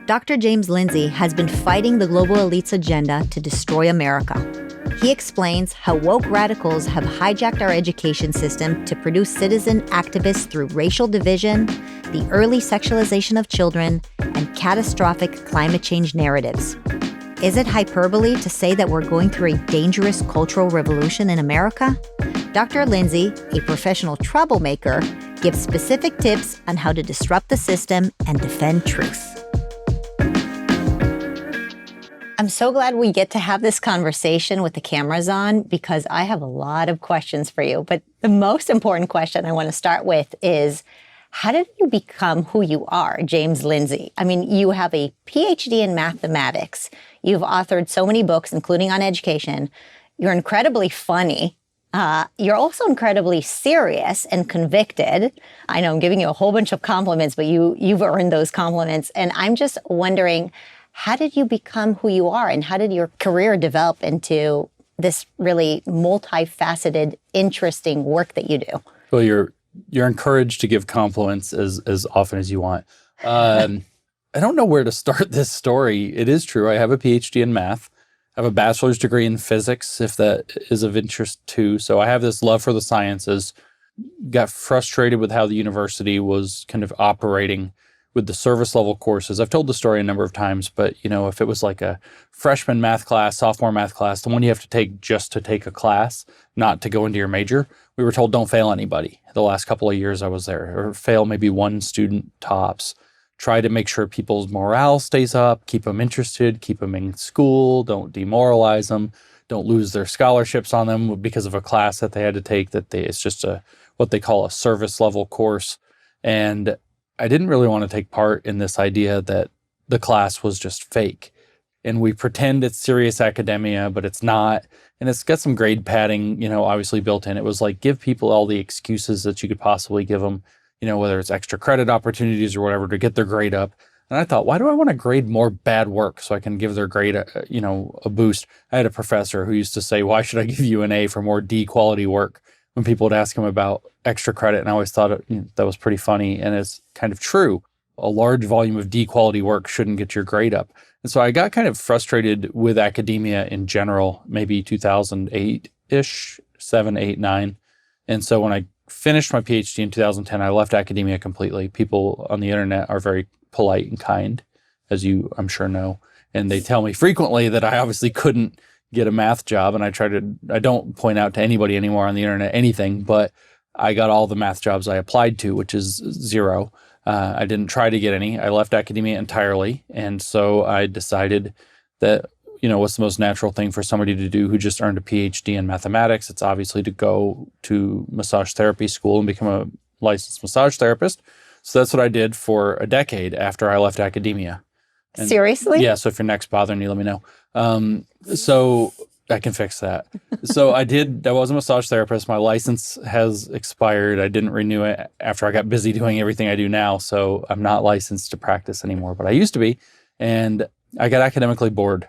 Dr. James Lindsay has been fighting the global elite's agenda to destroy America. He explains how woke radicals have hijacked our education system to produce citizen activists through racial division, the early sexualization of children, and catastrophic climate change narratives. Is it hyperbole to say that we're going through a dangerous cultural revolution in America? Dr. Lindsay, a professional troublemaker, gives specific tips on how to disrupt the system and defend truth. I'm so glad we get to have this conversation with the cameras on because I have a lot of questions for you. But the most important question I want to start with is, how did you become who you are, James Lindsay? I mean, you have a PhD in mathematics. You've authored so many books, including on education. You're incredibly funny. You're also incredibly serious and convicted. I know I'm giving you a whole bunch of compliments, but you've earned those compliments. And I'm just wondering, how did you become who you are, and how did your career develop into this really multifaceted, interesting work that you do? Well, you're encouraged to give compliments as often as you want. I don't know where to start this story. It is true. I have a PhD in math. I have a bachelor's degree in physics, if that is of interest too. So I have this love for the sciences. Got frustrated with how the university was kind of operating with the service level courses. I've told the story a number of times, but if it was like a freshman math class, sophomore math class, the one you have to take just to take a class, not to go into your major, we were told don't fail anybody. The last couple of years I was there, or fail maybe one student tops. Try to make sure people's morale stays up, keep them interested, keep them in school, don't demoralize them, don't lose their scholarships on them because of a class that they had to take it's just what they call a service level course. And I didn't really want to take part in this idea that the class was just fake. And we pretend it's serious academia, but it's not. And it's got some grade padding, obviously built in. It was like, give people all the excuses that you could possibly give them, whether it's extra credit opportunities or whatever, to get their grade up. And I thought, why do I want to grade more bad work so I can give their grade a boost? I had a professor who used to say, why should I give you an A for more D quality work? When people would ask him about extra credit, and I always thought that was pretty funny, and it's kind of true. A large volume of D quality work shouldn't get your grade up. And so I got kind of frustrated with academia in general, maybe 2008-ish, 7, 8, 9. And so when I finished my PhD in 2010, I left academia completely. People on the internet are very polite and kind, as you, I'm sure, know. And they tell me frequently that I obviously couldn't get a math job. And I don't point out to anybody anymore on the internet anything, but I got all the math jobs I applied to, which is 0. I didn't try to get any. I left academia entirely. And so I decided that, what's the most natural thing for somebody to do who just earned a PhD in mathematics? It's obviously to go to massage therapy school and become a licensed massage therapist. So that's what I did for a decade after I left academia. And seriously? Yeah. So if your neck's bothering you, let me know. So I can fix that. So I was a massage therapist. My license has expired. I didn't renew it after I got busy doing everything I do now. So I'm not licensed to practice anymore, but I used to be. And I got academically bored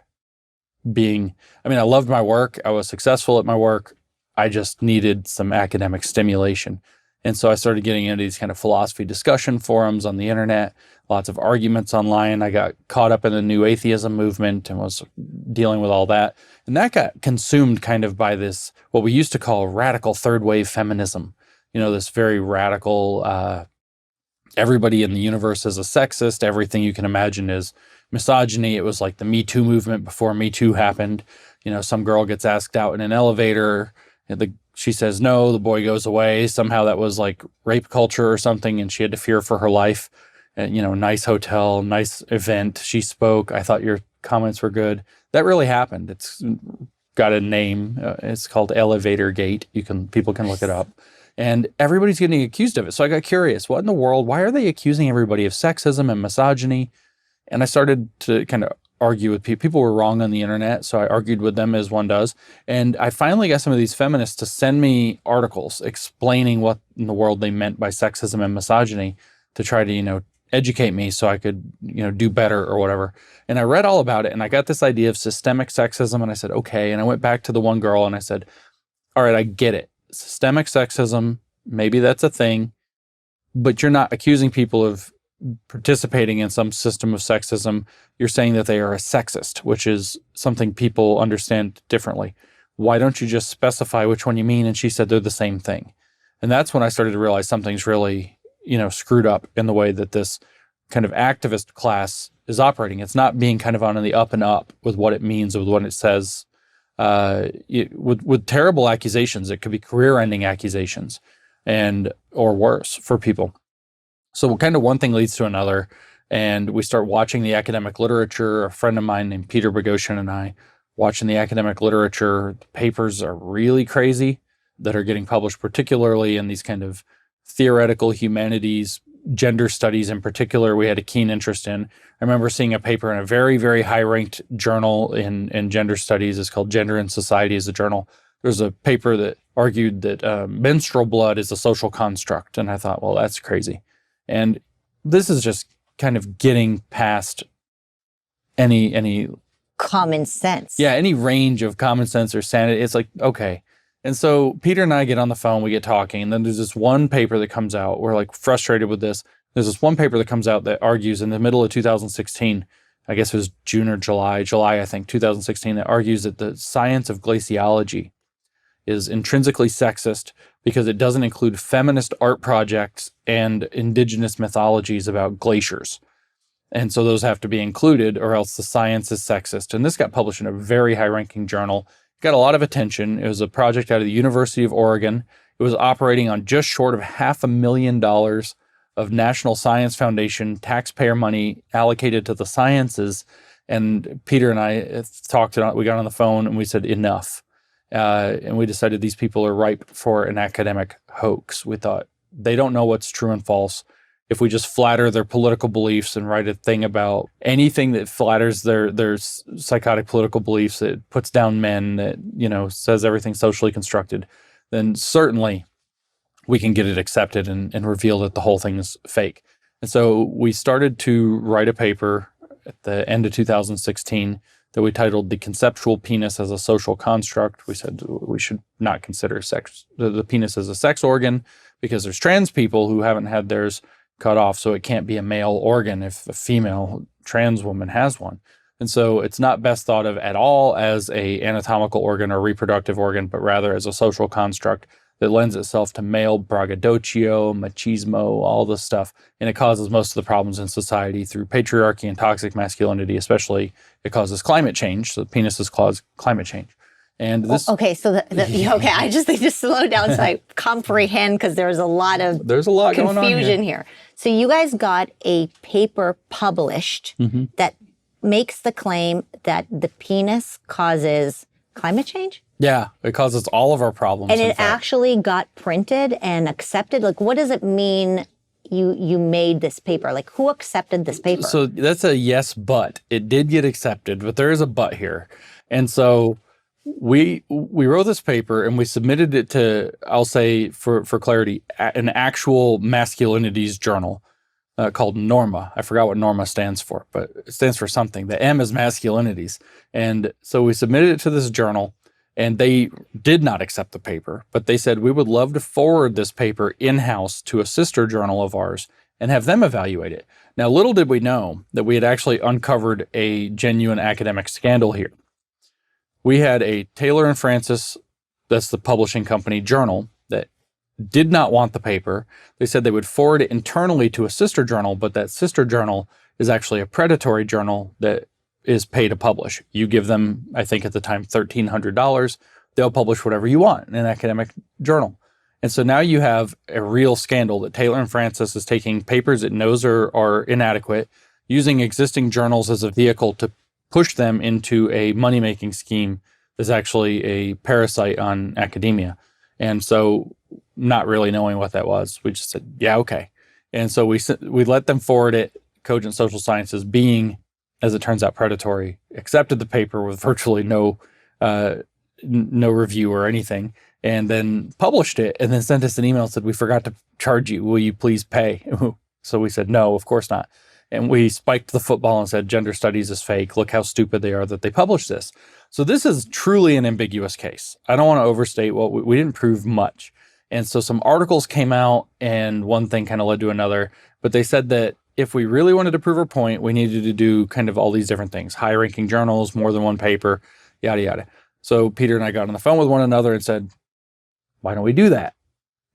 I loved my work. I was successful at my work. I just needed some academic stimulation. And so I started getting into these kind of philosophy discussion forums on the internet, lots of arguments online. I got caught up in the new atheism movement and was dealing with all that. And that got consumed kind of by this, what we used to call radical third wave feminism. This very radical, everybody in the universe is a sexist. Everything you can imagine is misogyny. It was like the Me Too movement before Me Too happened. Some girl gets asked out in an elevator. She says no, the boy goes away. Somehow that was like rape culture or something, and she had to fear for her life. And, nice hotel, nice event. She spoke. I thought your comments were good. That really happened. It's got a name. It's called Elevator Gate. People can look it up. And everybody's getting accused of it. So I got curious. What in the world? Why are they accusing everybody of sexism and misogyny? And I started to kind of argue with people. People were wrong on the internet, so I argued with them as one does. And I finally got some of these feminists to send me articles explaining what in the world they meant by sexism and misogyny to try to, educate me so I could, do better or whatever. And I read all about it, and I got this idea of systemic sexism, and I said, okay. And I went back to the one girl and I said, all right, I get it. Systemic sexism, maybe that's a thing, but you're not accusing people of participating in some system of sexism, you're saying that they are a sexist, which is something people understand differently. Why don't you just specify which one you mean? And she said they're the same thing. And that's when I started to realize something's really, screwed up in the way that this kind of activist class is operating. It's not being kind of on the up and up with what it means, with what it says, with terrible accusations. It could be career-ending accusations or worse for people. So kind of one thing leads to another, and we start watching the academic literature. A friend of mine named Peter Boghossian and I watching the academic literature. The papers are really crazy that are getting published, particularly in these kind of theoretical humanities, gender studies in particular, we had a keen interest in. I remember seeing a paper in a very, very high-ranked journal in gender studies. It's called Gender and Society as a journal. There's a paper that argued that menstrual blood is a social construct. And I thought, well, that's crazy. And this is just kind of getting past any common sense. Yeah, any range of common sense or sanity. It's like, okay. And so Peter and I get on the phone, we get talking, and then there's this one paper that comes out. We're like frustrated with this. There's this one paper that comes out that argues in the middle of 2016, I guess it was June or July, I think, 2016, that argues that the science of glaciology is intrinsically sexist because it doesn't include feminist art projects and indigenous mythologies about glaciers. And so those have to be included or else the science is sexist. And this got published in a very high-ranking journal. It got a lot of attention. It was a project out of the University of Oregon. It was operating on just short of $500,000 of National Science Foundation taxpayer money allocated to the sciences. And Peter and I we got on the phone and we said, enough. And we decided these people are ripe for an academic hoax. We thought they don't know what's true and false. If we just flatter their political beliefs and write a thing about anything that flatters their psychotic political beliefs, that puts down men, that, says everything's socially constructed, then certainly we can get it accepted and reveal that the whole thing is fake. And so we started to write a paper at the end of 2016 that we titled "The Conceptual Penis as a Social Construct." We said we should not consider the penis as a sex organ because there's trans people who haven't had theirs cut off, so it can't be a male organ if a female trans woman has one. And so it's not best thought of at all as a anatomical organ or reproductive organ, but rather as a social construct that lends itself to male braggadocio, machismo, all this stuff. And it causes most of the problems in society through patriarchy and toxic masculinity, especially it causes climate change. So the penises cause climate change. And this, okay, so I just need to slow down so I comprehend because there's a lot of confusion here. So you guys got a paper published that makes the claim that the penis causes climate change? Yeah, it causes all of our problems. And it actually got printed and accepted? Like, what does it mean you made this paper? Like, who accepted this paper? So that's a yes, but. It did get accepted, but there is a but here. And so we wrote this paper and we submitted it to, I'll say for clarity, an actual masculinities journal called Norma. I forgot what Norma stands for, but it stands for something. The M is masculinities. And so we submitted it to this journal and they did not accept the paper, but they said, we would love to forward this paper in-house to a sister journal of ours and have them evaluate it. Now, little did we know that we had actually uncovered a genuine academic scandal here. We had a Taylor and Francis, that's the publishing company, journal that did not want the paper. They said they would forward it internally to a sister journal, but that sister journal is actually a predatory journal that is pay to publish. You give them, I think at the time, $1,300. They'll publish whatever you want in an academic journal. And so now you have a real scandal that Taylor and Francis is taking papers it knows are inadequate, using existing journals as a vehicle to push them into a money-making scheme that's actually a parasite on academia. And so not really knowing what that was, we just said, yeah, okay. And so we let them forward it. Cogent Social Sciences, being, as it turns out, predatory, accepted the paper with virtually no review or anything, and then published it, and then sent us an email and said, we forgot to charge you. Will you please pay? So we said, no, of course not. And we spiked the football and said, gender studies is fake. Look how stupid they are that they published this. So this is truly an ambiguous case. I don't want to overstate what we didn't prove much. And so some articles came out and one thing kind of led to another, but they said that if we really wanted to prove our point, we needed to do kind of all these different things, high-ranking journals, more than one paper, yada, yada. So Peter and I got on the phone with one another and said, why don't we do that?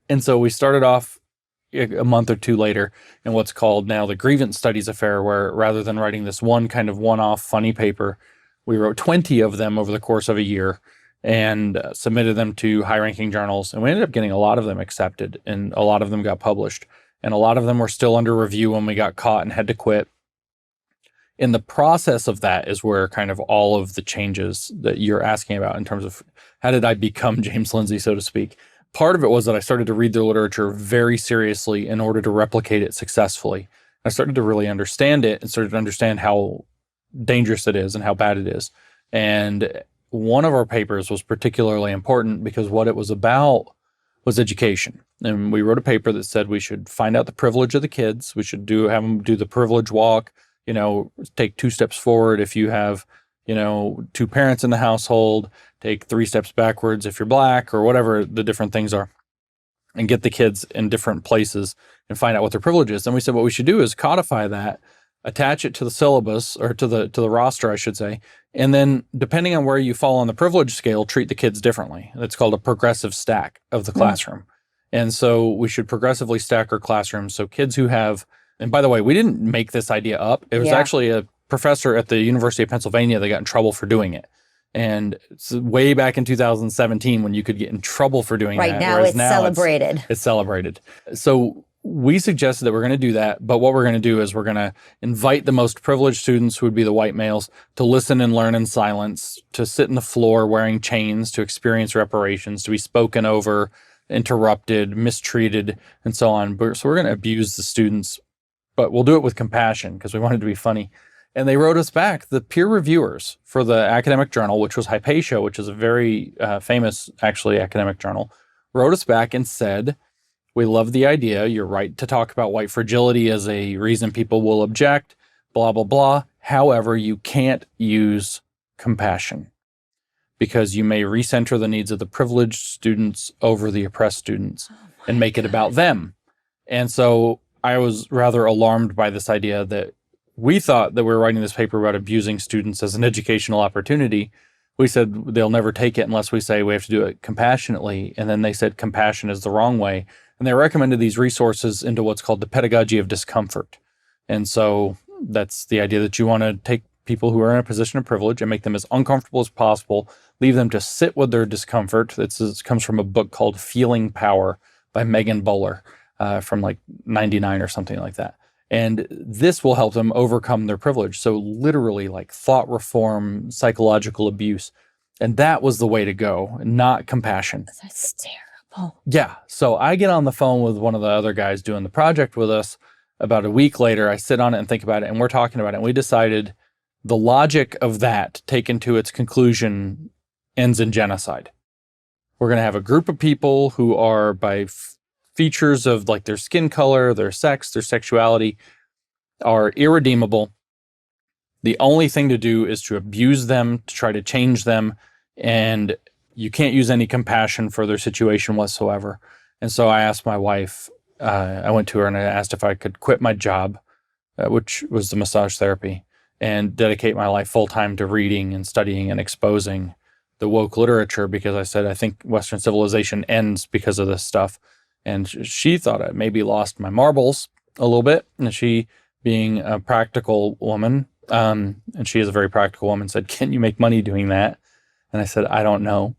And so we started off a month or two later in what's called now the grievance studies affair, where rather than writing this one kind of one-off funny paper, we wrote 20 of them over the course of a year and submitted them to high-ranking journals. And we ended up getting a lot of them accepted, and a lot of them got published. And a lot of them were still under review when we got caught and had to quit. In the process of that is where kind of all of the changes that you're asking about in terms of how did I become James Lindsay, so to speak. Part of it was that I started to read their literature very seriously in order to replicate it successfully. I started to really understand it and started to understand how dangerous it is and how bad it is. And one of our papers was particularly important because what it was about was education. And we wrote a paper that said we should find out the privilege of the kids. We should have them do the privilege walk, take 2 steps forward if you have, 2 parents in the household, take 3 steps backwards if you're Black, or whatever the different things are, and get the kids in different places and find out what their privilege is. Then we said what we should do is codify that, attach it to the syllabus, or to the roster, I should say, and then depending on where you fall on the privilege scale, treat the kids differently. That's called a progressive stack of the classroom. And so we should progressively stack our classrooms. So kids who have, and by the way, we didn't make this idea up. It was actually a professor at the University of Pennsylvania that got in trouble for doing it. And it's way back in 2017 when you could get in trouble for doing that. Right now it's celebrated. It's celebrated. So we suggested that we're going to do that. But what we're going to do is we're going to invite the most privileged students, who would be the white males, to listen and learn in silence, to sit on the floor wearing chains, to experience reparations, to be spoken over, interrupted, mistreated, and so on. So we're going to abuse the students, but we'll do it with compassion because we wanted to be funny. And they wrote us back. The peer reviewers for the academic journal, which was Hypatia, which is a very famous, actually, academic journal, wrote us back and said, we love the idea. You're right to talk about white fragility as a reason people will object, blah, blah, blah. However, you can't use compassion because you may recenter the needs of the privileged students over the oppressed students and make it about them. And so I was rather alarmed by this idea that we thought that we were writing this paper about abusing students as an educational opportunity. We said they'll never take it unless we say we have to do it compassionately. And then they said compassion is the wrong way. And they recommended these resources into what's called the pedagogy of discomfort. And so that's the idea that you want to take people who are in a position of privilege and make them as uncomfortable as possible, leave them to sit with their discomfort. This comes from a book called Feeling Power by Megan Bowler from like 99 or something like that. And this will help them overcome their privilege. So literally like thought reform, psychological abuse. And that was the way to go, not compassion. That's terrible. Yeah. So I get on the phone with one of the other guys doing the project with us. About a week later, I sit on it and think about it, and we're talking about it. And we decided the logic of that taken to its conclusion ends in genocide. We're going to have a group of people who are by features of like their skin color, their sex, their sexuality are irredeemable. The only thing to do is to abuse them, to try to change them, and you can't use any compassion for their situation whatsoever. And so I asked my wife, I went to her and I asked if I could quit my job, which was the massage therapy, and dedicate my life full-time to reading and studying and exposing the woke literature, because I said, I think Western civilization ends because of this stuff. And she thought I maybe lost my marbles a little bit. And she, being a practical woman, and she is a very practical woman, said, can you make money doing that? And I said, I don't know.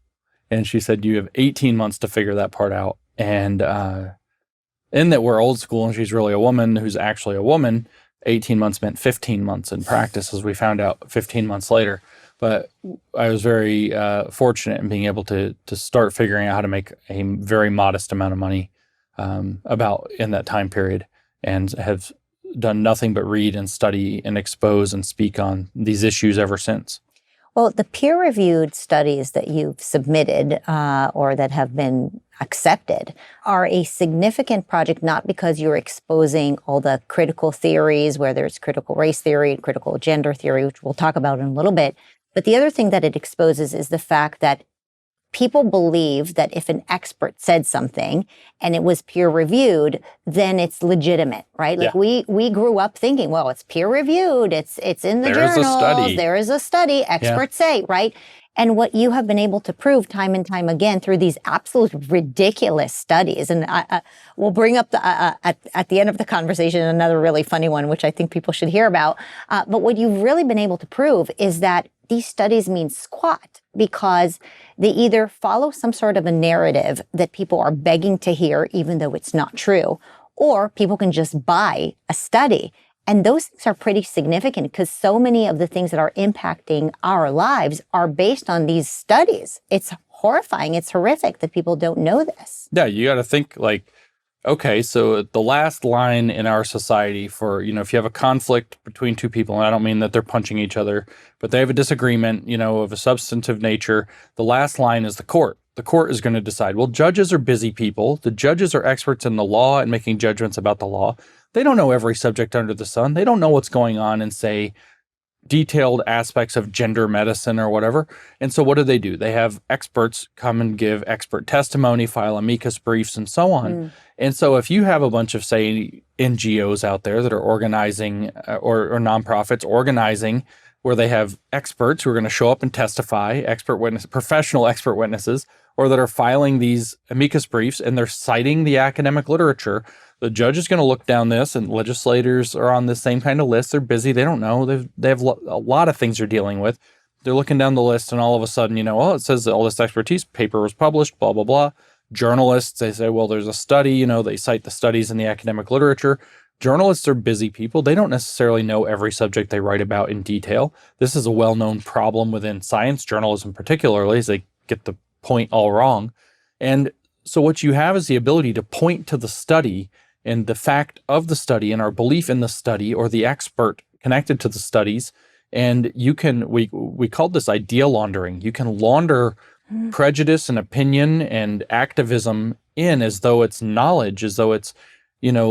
And she said, you have 18 months to figure that part out. And in that we're old school and she's really a woman who's actually a woman, 18 months meant 15 months in practice, as we found out 15 months later. But I was very fortunate in being able to start figuring out how to make a very modest amount of money about in that time period, and have done nothing but read and study and expose and speak on these issues ever since. Well, the peer-reviewed studies that you've submitted or that have been accepted are a significant project, not because you're exposing all the critical theories, where there's critical race theory and critical gender theory, which we'll talk about in a little bit. But the other thing that it exposes is the fact that people believe that if an expert said something and it was peer reviewed, then it's legitimate, right? Like we grew up thinking, well, it's peer reviewed, it's in the There's a journals, study. there is a study, experts say, right? And what you have been able to prove time and time again through these absolute ridiculous studies, and we'll bring up at the end of the conversation another really funny one, which I think people should hear about. But what you've really been able to prove is that these studies mean squat because they either follow some sort of a narrative that people are begging to hear, even though it's not true, or people can just buy a study. And those things are pretty significant because so many of the things that are impacting our lives are based on these studies. It's horrifying. It's horrific that people don't know this. Yeah, you got to think like, okay, so the last line in our society for, if you have a conflict between two people, and I don't mean that they're punching each other, but they have a disagreement, of a substantive nature, the last line is the court. The court is going to decide. Well, judges are busy people. The judges are experts in the law and making judgments about the law. They don't know every subject under the sun. They don't know what's going on in, say, detailed aspects of gender medicine or whatever. And so what do? They have experts come and give expert testimony, file amicus briefs, and so on. And so if you have a bunch of, say, NGOs out there that are organizing or nonprofits organizing where they have experts who are going to show up and testify, professional expert witnesses, or that are filing these amicus briefs and they're citing the academic literature, the judge is going to look down this, and legislators are on the same kind of list. They're busy. They don't know. They have a lot of things they're dealing with. They're looking down the list, and all of a sudden, it says that all this expertise, paper was published, blah, blah, blah. Journalists, they say, well, there's a study, they cite the studies in the academic literature. Journalists are busy people. They don't necessarily know every subject they write about in detail. This is a well-known problem within science journalism particularly, is they get the point all wrong. And so what you have is the ability to point to the study and the fact of the study and our belief in the study or the expert connected to the studies. And you can, we called this idea laundering. You can launder prejudice and opinion and activism in as though it's knowledge, as though it's,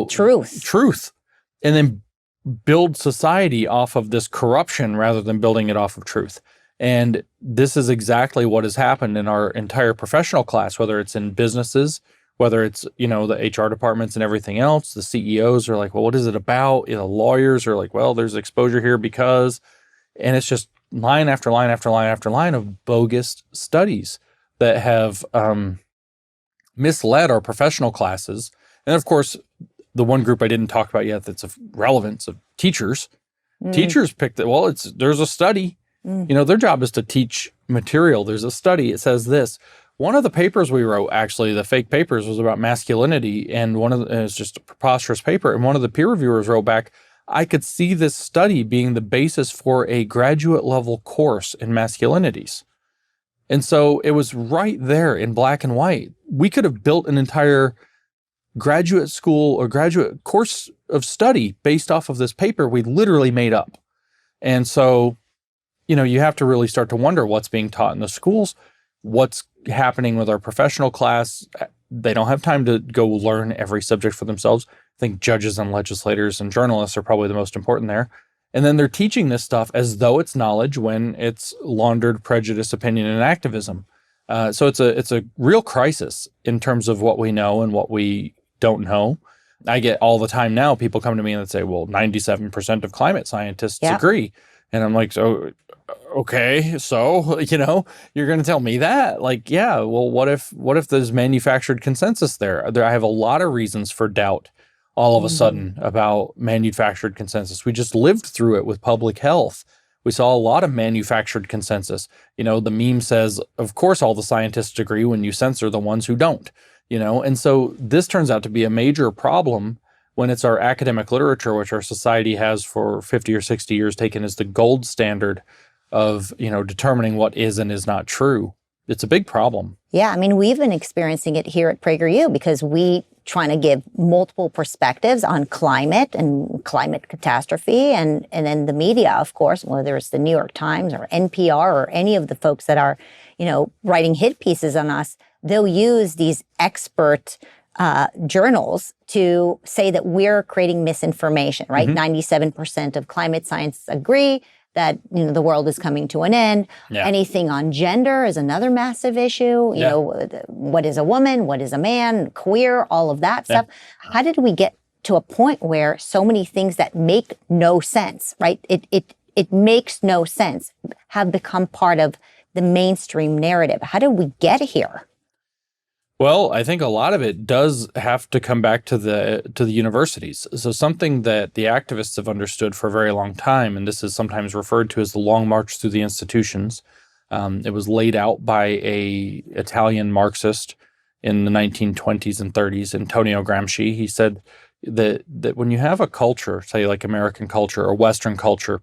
truth. And then build society off of this corruption rather than building it off of truth. And this is exactly what has happened in our entire professional class, whether it's in businesses, whether it's, the HR departments and everything else. The CEOs are like, well, what is it about? Lawyers are like, well, there's exposure here because, and it's just line after line after line after line of bogus studies that have misled our professional classes. And of course, the one group I didn't talk about yet that's of relevance of teachers. Teachers picked it. Well, there's a study. Their job is to teach material. There's a study. It says this. One of the papers we wrote, actually, the fake papers, was about masculinity, and it's just a preposterous paper. And one of the peer reviewers wrote back, I could see this study being the basis for a graduate level course in masculinities. And so it was right there in black and white. We could have built an entire graduate school or graduate course of study based off of this paper we literally made up. And so, you have to really start to wonder what's being taught in the schools, what's happening with our professional class. They don't have time to go learn every subject for themselves. I think judges and legislators and journalists are probably the most important there. And then they're teaching this stuff as though it's knowledge when it's laundered prejudice, opinion, and activism. So it's a real crisis in terms of what we know and what we don't know. I get all the time now people come to me and say, well, 97% of climate scientists agree. And I'm like, so, okay, so, you're going to tell me that? Like, yeah, well, what if there's manufactured consensus there? I have a lot of reasons for doubt all of a sudden about manufactured consensus. We just lived through it with public health. We saw a lot of manufactured consensus. The meme says, of course, all the scientists agree when you censor the ones who don't, and so this turns out to be a major problem when it's our academic literature, which our society has for 50 or 60 years taken as the gold standard of, determining what is and is not true. It's a big problem. Yeah, I mean, we've been experiencing it here at PragerU because we trying to give multiple perspectives on climate and climate catastrophe, and then the media, of course, whether it's the New York Times or NPR or any of the folks that are, writing hit pieces on us, they'll use these expert journals to say that we're creating misinformation, right? 97% of climate scientists agree. that, the world is coming to an end. Yeah. Anything on gender is another massive issue. You know, what is a woman? What is a man? Queer, all of that stuff. How did we get to a point where so many things that make no sense, right? It makes no sense, have become part of the mainstream narrative. How did we get here? Well, I think a lot of it does have to come back to the universities. So something that the activists have understood for a very long time, and this is sometimes referred to as the long march through the institutions. It was laid out by a Italian Marxist in the 1920s and 30s, Antonio Gramsci. He said that when you have a culture, say like American culture or Western culture,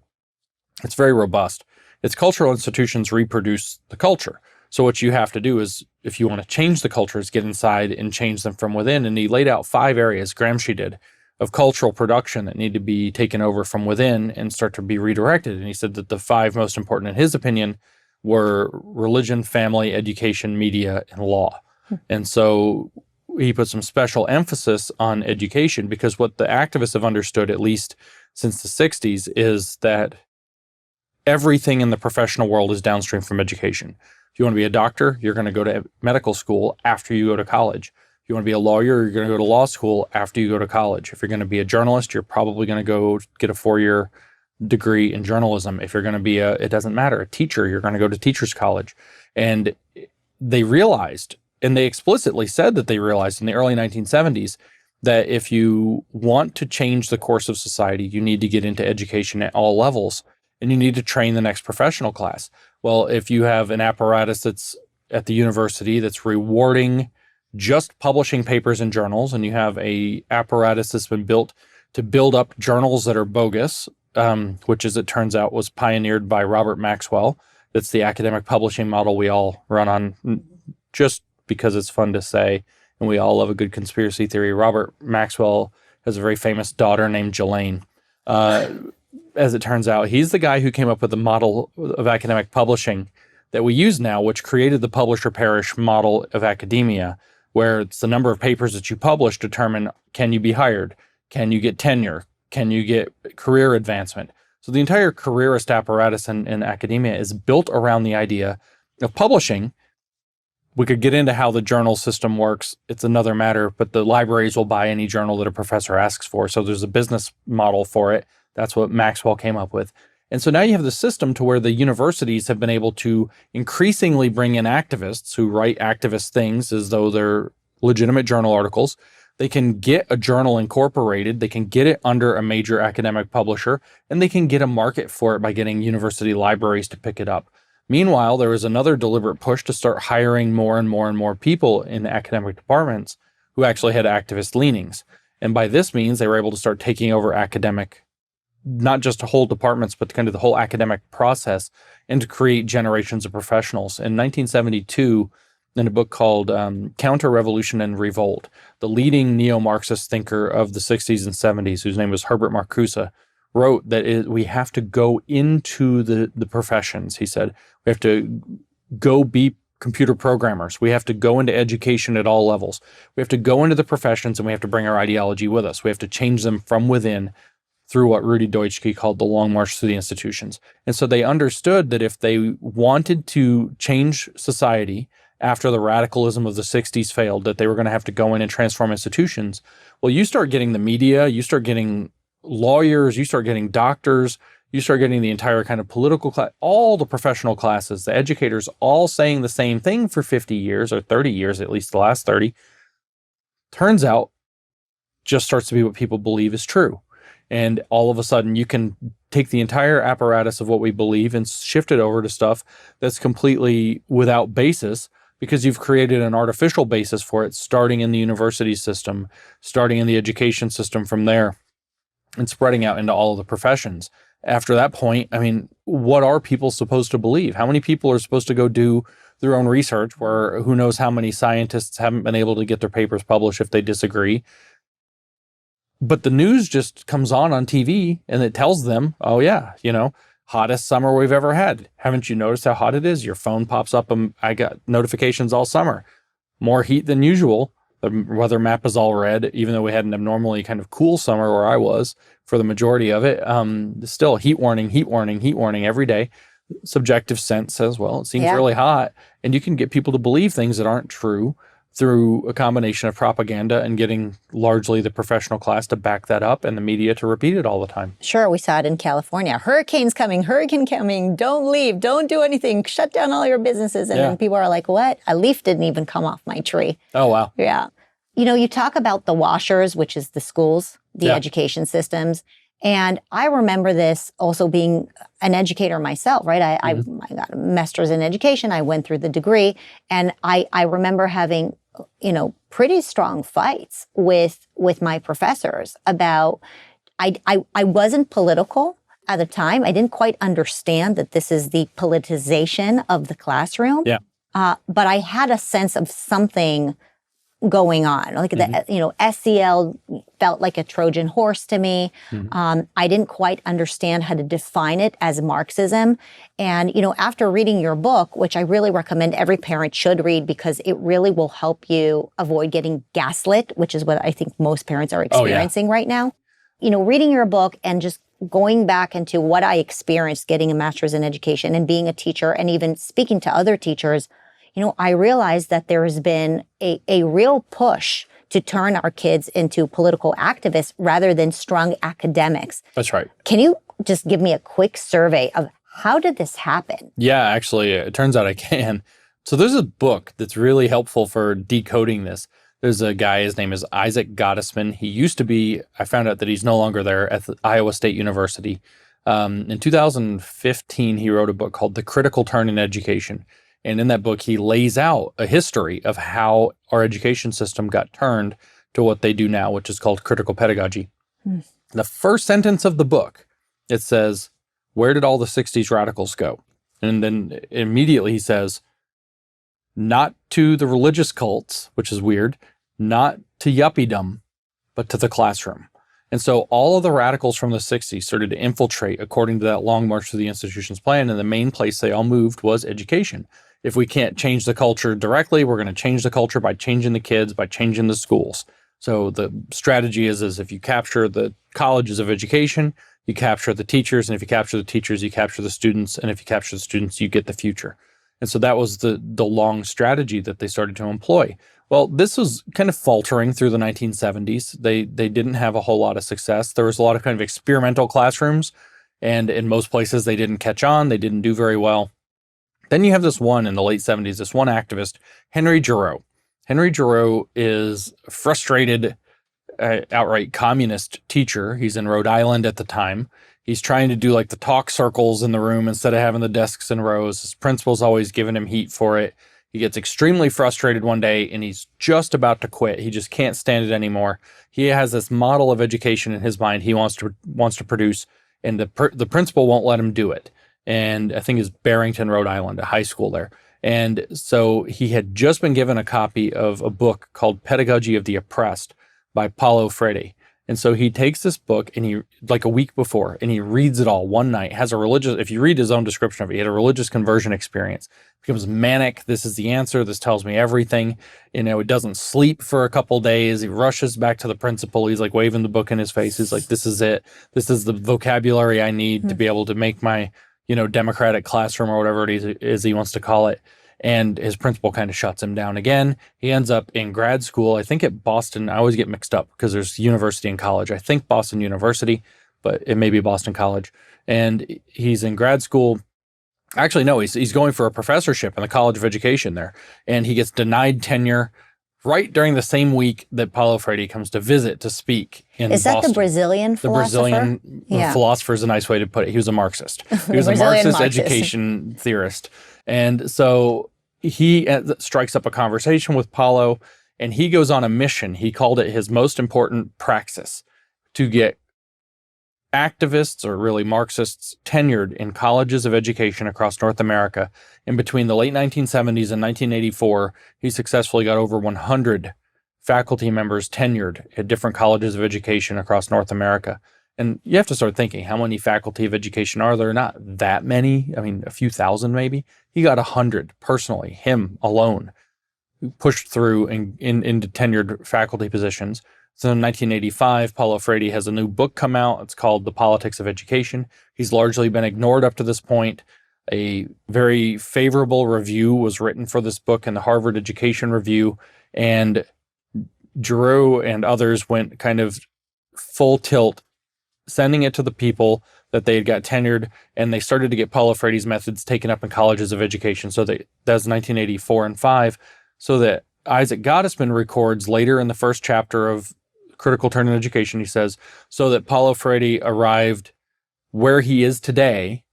it's very robust. Its cultural institutions reproduce the culture. So what you have to do is, if you want to change the culture, is get inside and change them from within. And he laid out 5 areas, Gramsci did, of cultural production that need to be taken over from within and start to be redirected. And he said that the 5 most important, in his opinion, were religion, family, education, media, and law. And so he put some special emphasis on education, because what the activists have understood, at least since the 60s, is that everything in the professional world is downstream from education. If you want to be a doctor, you're going to go to medical school after you go to college. If you want to be a lawyer, you're going to go to law school after you go to college. If you're going to be a journalist, you're probably going to go get a 4-year degree in journalism. If you're going to be it doesn't matter, a teacher, you're going to go to teachers college. And they realized, and they explicitly said that they realized in the early 1970s, that if you want to change the course of society, you need to get into education at all levels, and you need to train the next professional class. Well, if you have an apparatus that's at the university that's rewarding just publishing papers in journals, and you have a apparatus that's been built to build up journals that are bogus, which, as it turns out, was pioneered by Robert Maxwell. That's the academic publishing model we all run on, just because it's fun to say, and we all love a good conspiracy theory. Robert Maxwell has a very famous daughter named Ghislaine. As it turns out, he's the guy who came up with the model of academic publishing that we use now, which created the publish-or-perish model of academia, where it's the number of papers that you publish determine, can you be hired? Can you get tenure? Can you get career advancement? So the entire careerist apparatus in academia is built around the idea of publishing. We could get into how the journal system works. It's another matter, but the libraries will buy any journal that a professor asks for. So there's a business model for it. That's what Maxwell came up with. And so now you have the system to where the universities have been able to increasingly bring in activists who write activist things as though they're legitimate journal articles. They can get a journal incorporated, they can get it under a major academic publisher, and they can get a market for it by getting university libraries to pick it up. Meanwhile, there was another deliberate push to start hiring more and more and more people in academic departments who actually had activist leanings. And by this means, they were able to start taking over academic, not just whole departments, but kind of the whole academic process, and to create generations of professionals. In 1972, in a book called Counter-Revolution and Revolt, the leading neo-Marxist thinker of the 60s and 70s, whose name was Herbert Marcuse, wrote that we have to go into the professions. He said, we have to go be computer programmers. We have to go into education at all levels. We have to go into the professions, and we have to bring our ideology with us. We have to change them from within through what Rudi Deuschke called the long march through the institutions. And so they understood that if they wanted to change society after the radicalism of the 60s failed, that they were going to have to go in and transform institutions. Well, you start getting the media, you start getting lawyers, you start getting doctors, you start getting the entire kind of political class, all the professional classes, the educators, all saying the same thing for 50 years or 30 years, at least the last 30. Turns out, just starts to be what people believe is true. And all of a sudden, you can take the entire apparatus of what we believe and shift it over to stuff that's completely without basis, because you've created an artificial basis for it, starting in the university system, starting in the education system from there, and spreading out into all of the professions. After that point, I mean, what are people supposed to believe? How many people are supposed to go do their own research, where who knows how many scientists haven't been able to get their papers published if they disagree? But the news just comes on TV and it tells them, oh yeah, hottest summer we've ever had. Haven't you noticed how hot it is? Your phone pops up and I got notifications all summer. More heat than usual. The weather map is all red, even though we had an abnormally kind of cool summer where I was for the majority of it. Still heat warning, heat warning, heat warning every day. Subjective sense says, well, it seems really hot. And you can get people to believe things that aren't true through a combination of propaganda and getting largely the professional class to back that up and the media to repeat it all the time. Sure, we saw it in California. Hurricane coming, don't leave, don't do anything, shut down all your businesses. And then people are like, what? A leaf didn't even come off my tree. Oh, wow. Yeah. You know, you talk about the washers, which is the schools, the education systems. And I remember this also being an educator myself, right? I got a master's in education. I went through the degree. And I remember having, you know, pretty strong fights with my professors about, I wasn't political at the time. I didn't quite understand that this is the politicization of the classroom. Yeah. But I had a sense of something going on. Like the, you know, SEL felt like a Trojan horse to me. I didn't quite understand how to define it as Marxism. And, you know, after reading your book, which I really recommend every parent should read because it really will help you avoid getting gaslit, which is what I think most parents are experiencing right now. You know, reading your book and just going back into what I experienced getting a master's in education and being a teacher and even speaking to other teachers, you know, I realized that there has been a real push to turn our kids into political activists rather than strong academics. That's right. Can you just give me a quick survey of how did this happen? Yeah, actually, it turns out I can. So there's a book that's really helpful for decoding this. There's a guy, his name is Isaac Gottesman. He used to be, I found out that he's no longer there at the Iowa State University. In 2015, he wrote a book called The Critical Turn in Education. And in that book, he lays out a history of how our education system got turned to what they do now, which is called critical pedagogy. The first sentence of the book, it says, where did all the 60s radicals go? And then immediately he says, not to the religious cults, which is weird, not to yuppiedom, but to the classroom. And so all of the radicals from the 60s started to infiltrate according to that long march through the institution's plan. And the main place they all moved was education. If we can't change the culture directly, we're going to change the culture by changing the kids, by changing the schools. So the strategy is if you capture the colleges of education, you capture the teachers. And if you capture the teachers, you capture the students. And if you capture the students, you get the future. And so that was the long strategy that they started to employ. Well, this was kind of faltering through the 1970s. They didn't have a whole lot of success. There was a lot of kind of experimental classrooms. And in most places, they didn't catch on. They didn't do very well. Then you have this one in the late 70s, this one activist, Henry Giroux. Henry Giroux is a frustrated, outright communist teacher. He's in Rhode Island at the time. He's trying to do like the talk circles in the room instead of having the desks in rows. His principal's always giving him heat for it. He gets extremely frustrated one day and he's just about to quit. He just can't stand it anymore. He has this model of education in his mind he wants to produce, and the principal won't let him do it. And I think it's Barrington, Rhode Island, a high school there. And so he had just been given a copy of a book called Pedagogy of the Oppressed by Paulo Freire. And so he takes this book and he, like a week before, and he reads it all one night, has a religious, if you read his own description of it, he had a religious conversion experience, becomes manic. This is the answer. This tells me everything. You know, he doesn't sleep for a couple days. He rushes back to the principal. He's like waving the book in his face. He's like, this is it. This is the vocabulary I need to be able to make my, you know, democratic classroom or whatever it is he wants to call it. And his principal kind of shuts him down again. He ends up in grad school, I think at Boston. I always get mixed up because there's university and college. I think Boston University, but it may be Boston College. And he's in grad school. Actually, no, he's going for a professorship in the College of Education there. And he gets denied tenure right during the same week that Paulo Freire comes to visit to speak in Boston. Is that the Brazilian philosopher? The Brazilian philosopher is a nice way to put it. He was a Marxist. He was a Marxist education theorist. And so he strikes up a conversation with Paulo, and he goes on a mission. He called it his most important praxis, to get activists, or really Marxists, tenured in colleges of education across North America. And between the late 1970s and 1984, he successfully got over 100 faculty members tenured at different colleges of education across North America. And you have to start thinking, how many faculty of education are there? Not that many. I mean, a few thousand maybe. He got 100 personally, him alone. pushed through into tenured faculty positions. So in 1985, Paulo Freire has a new book come out. It's called The Politics of Education. He's largely been ignored up to this point. A very favorable review was written for this book in the Harvard Education Review, and Giroux and others went kind of full tilt, sending it to the people that they had got tenured, and they started to get Paulo Freire's methods taken up in colleges of education. So that's 1984 and 5, so that Isaac Gottesman records later in the first chapter of Critical Turn in Education, he says, so that Paulo Freire arrived where he is today,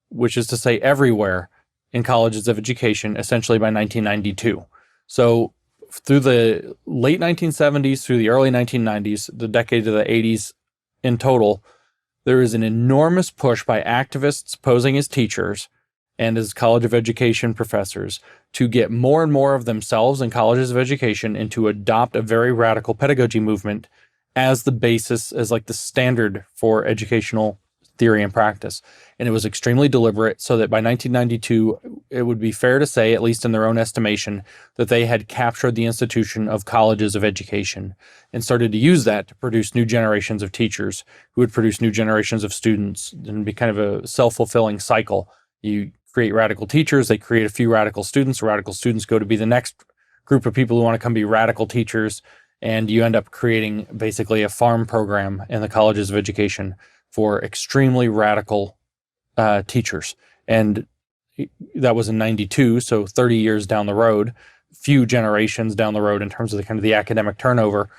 which is to say everywhere in colleges of education, essentially by 1992. So through the late 1970s, through the early 1990s, the decade of the 80s in total, there is an enormous push by activists posing as teachers and as College of Education professors to get more and more of themselves in colleges of education and to adopt a very radical pedagogy movement as the basis, as like the standard for educational theory and practice. And it was extremely deliberate, so that by 1992, it would be fair to say, at least in their own estimation, that they had captured the institution of colleges of education and started to use that to produce new generations of teachers who would produce new generations of students, and be kind of a self-fulfilling cycle. You create radical teachers, they create a few radical students go to be the next group of people who want to come be radical teachers, and you end up creating basically a farm program in the colleges of education for extremely radical teachers. And that was in 92, so 30 years down the road, few generations down the road in terms of the kind of the academic turnover.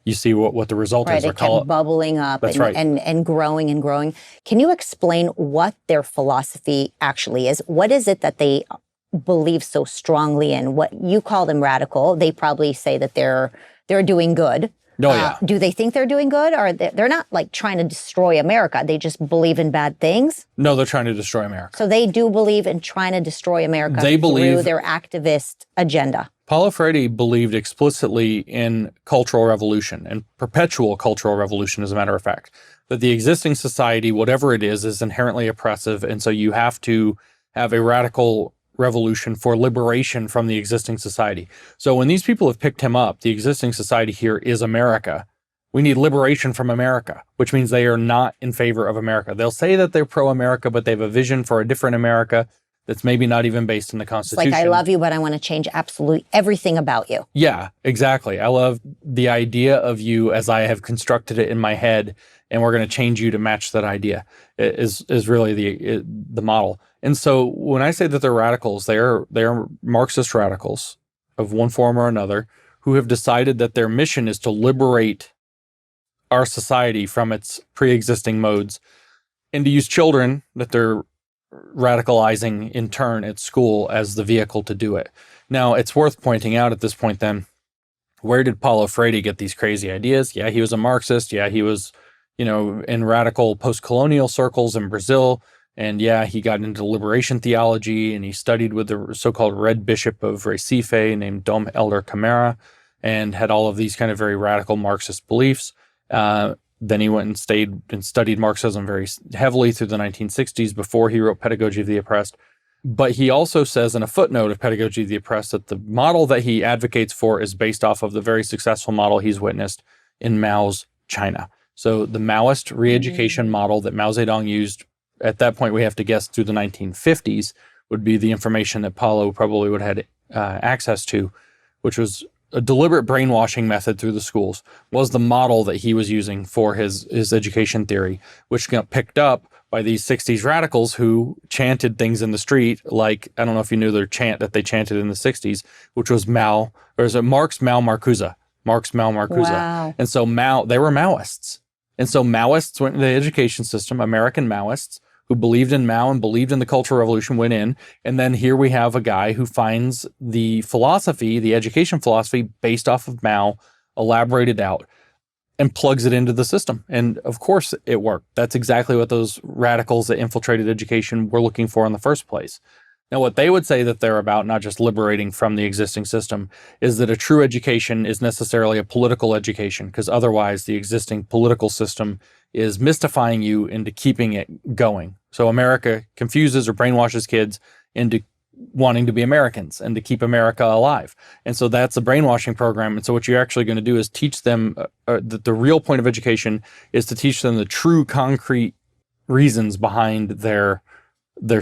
You see what the result is. Right, it kept bubbling up and growing and growing. Can you explain what their philosophy actually is? What is it that they believe so strongly in? What you call them radical, they probably say that they're doing good. Oh, yeah. Do they think they're doing good, or they're not like trying to destroy America? They just believe in bad things? No, they're trying to destroy America. So they do believe in trying to destroy America through their activist agenda. Paulo Freire believed explicitly in cultural revolution, and perpetual cultural revolution, as a matter of fact, that the existing society, whatever it is inherently oppressive. And so you have to have a radical revolution for liberation from the existing society. So when these people have picked him up, the existing society here is America. We need liberation from America, which means they are not in favor of America. They'll say that they're pro-America, but they have a vision for a different America that's maybe not even based in the Constitution. It's like, I love you, but I want to change absolutely everything about you. Yeah, exactly. I love the idea of you as I have constructed it in my head, and we're going to change you to match that idea, is really the model. And so when I say that they're radicals, they are Marxist radicals of one form or another, who have decided that their mission is to liberate our society from its pre-existing modes, and to use children that they're radicalizing in turn at school as the vehicle to do it. Now, it's worth pointing out at this point then, where did Paulo Freire get these crazy ideas? Yeah, he was a Marxist. Yeah, he was, in radical post-colonial circles in Brazil. And yeah, he got into liberation theology, and he studied with the so-called Red Bishop of Recife named Dom Elder Camara, and had all of these kind of very radical Marxist beliefs. Then he went and stayed and studied Marxism very heavily through the 1960s before he wrote Pedagogy of the Oppressed. But he also says in a footnote of Pedagogy of the Oppressed that the model that he advocates for is based off of the very successful model he's witnessed in Mao's China. So the Maoist re-education model that Mao Zedong used, at that point we have to guess through the 1950s, would be the information that Paulo probably would have had access to, which was a deliberate brainwashing method through the schools, was the model that he was using for his education theory, which got picked up by these 60s radicals who chanted things in the street, like, I don't know if you knew their chant that they chanted in the 60s, which was Mao, or is it Marx, Mao, Marcuse. Marx, Mao, Marcuse. Wow. And so they were Maoists. And so Maoists went into the education system, American Maoists, who believed in Mao and believed in the Cultural Revolution, went in. And then here we have a guy who finds the philosophy, the education philosophy based off of Mao, elaborated out, and plugs it into the system. And of course it worked. That's exactly what those radicals that infiltrated education were looking for in the first place. Now, what they would say that they're about, not just liberating from the existing system, is that a true education is necessarily a political education, because otherwise the existing political system is mystifying you into keeping it going. So America confuses or brainwashes kids into wanting to be Americans and to keep America alive. And so that's a brainwashing program. And so what you're actually going to do is teach them the real point of education is to teach them the true concrete reasons behind their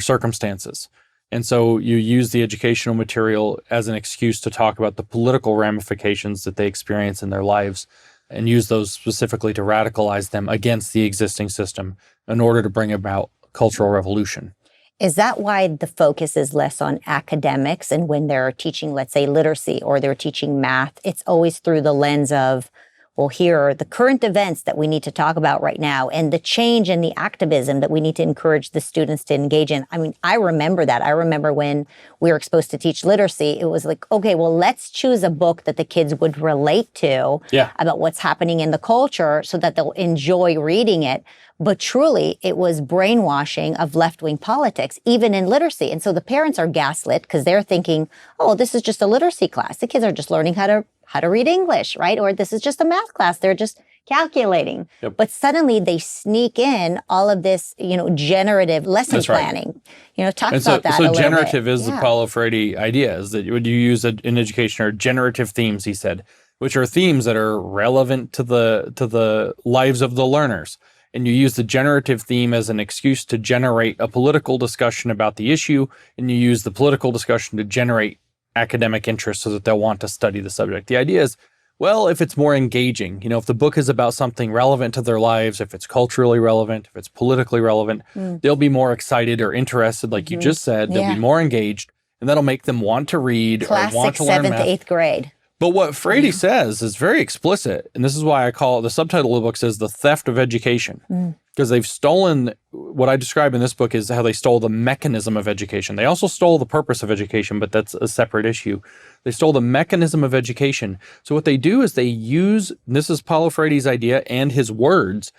circumstances. And so you use the educational material as an excuse to talk about the political ramifications that they experience in their lives and use those specifically to radicalize them against the existing system in order to bring about cultural revolution. Is that why the focus is less on academics? And when they're teaching, let's say, literacy or they're teaching math, it's always through the lens of, well, here are the current events that we need to talk about right now and the change and the activism that we need to encourage the students to engage in. I mean, I remember that. I remember when we were exposed to teach literacy, it was like, okay, well, let's choose a book that the kids would relate to about what's happening in the culture so that they'll enjoy reading it. But truly, it was brainwashing of left-wing politics, even in literacy. And so the parents are gaslit because they're thinking, oh, this is just a literacy class. The kids are just learning how to read English, right? Or this is just a math class. They're just calculating. Yep. But suddenly they sneak in all of this, generative lesson planning. Talk about that a little bit. So generative is the Paulo Freire idea, is that you use in education are generative themes, he said, which are themes that are relevant to the lives of the learners. And you use the generative theme as an excuse to generate a political discussion about the issue, and you use the political discussion to generate academic interest so that they'll want to study the subject. The idea is, well, if it's more engaging, if the book is about something relevant to their lives, if it's culturally relevant, if it's politically relevant, they'll be more excited or interested, like you just said. They'll be more engaged, and that'll make them want to read Classic or want to learn math. 7th to 8th grade. But what Freire says is very explicit, and this is why I call it, the subtitle of the book says the theft of education, because they've stolen, what I describe in this book is how they stole the mechanism of education. They also stole the purpose of education, but that's a separate issue. They stole the mechanism of education. So what they do is they use, and this is Paulo Freire's idea and his words,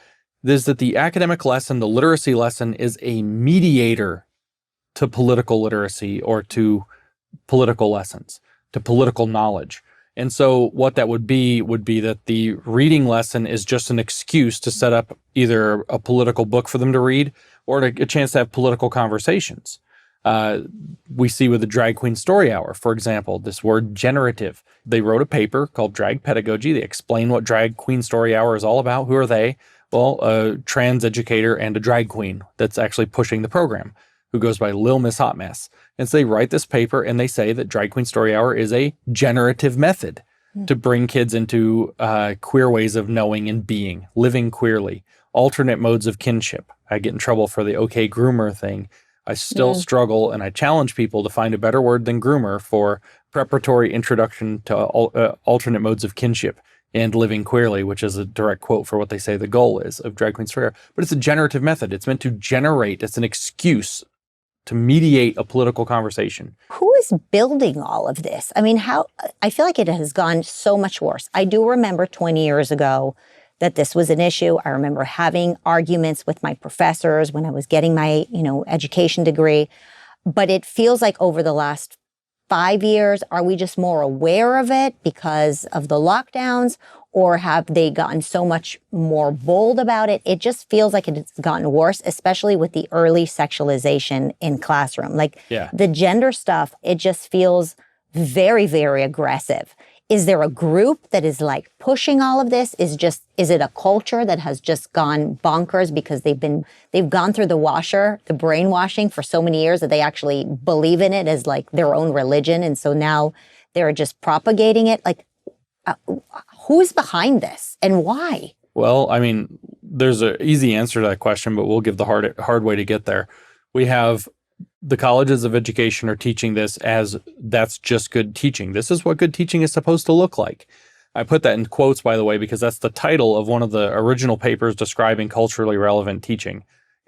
is that the academic lesson, the literacy lesson, is a mediator to political literacy or to political lessons, to political knowledge. And so what that would be that the reading lesson is just an excuse to set up either a political book for them to read or a chance to have political conversations. We see with the Drag Queen Story Hour, for example, this word generative. They wrote a paper called Drag Pedagogy. They explain what Drag Queen Story Hour is all about. Who are they? Well, a trans educator and a drag queen that's actually pushing the program, who goes by Lil Miss Hot Mess. And so they write this paper and they say that Drag Queen Story Hour is a generative method to bring kids into queer ways of knowing and being, living queerly, alternate modes of kinship. I get in trouble for the okay groomer thing. I still struggle, and I challenge people to find a better word than groomer for preparatory introduction to alternate modes of kinship and living queerly, which is a direct quote for what they say the goal is of Drag Queen Story Hour. But it's a generative method. It's meant to generate, it's an excuse to mediate a political conversation. Who is building all of this? I mean, I feel like it has gone so much worse. I do remember 20 years ago that this was an issue. I remember having arguments with my professors when I was getting my, education degree. But it feels like over the last 5 years, are we just more aware of it because of the lockdowns? Or have they gotten so much more bold about it? It just feels like it's gotten worse, especially with the early sexualization in classroom. The gender stuff, it just feels very, very aggressive. Is there a group that is pushing all of this? Is it a culture that has just gone bonkers because they've gone through the brainwashing for so many years that they actually believe in it as their own religion. And so now they're just propagating it. Who's behind this and why? Well, I mean, there's an easy answer to that question, but we'll give the hard way to get there. We have the colleges of education are teaching this as that's just good teaching. This is what good teaching is supposed to look like. I put that in quotes, by the way, because that's the title of one of the original papers describing culturally relevant teaching.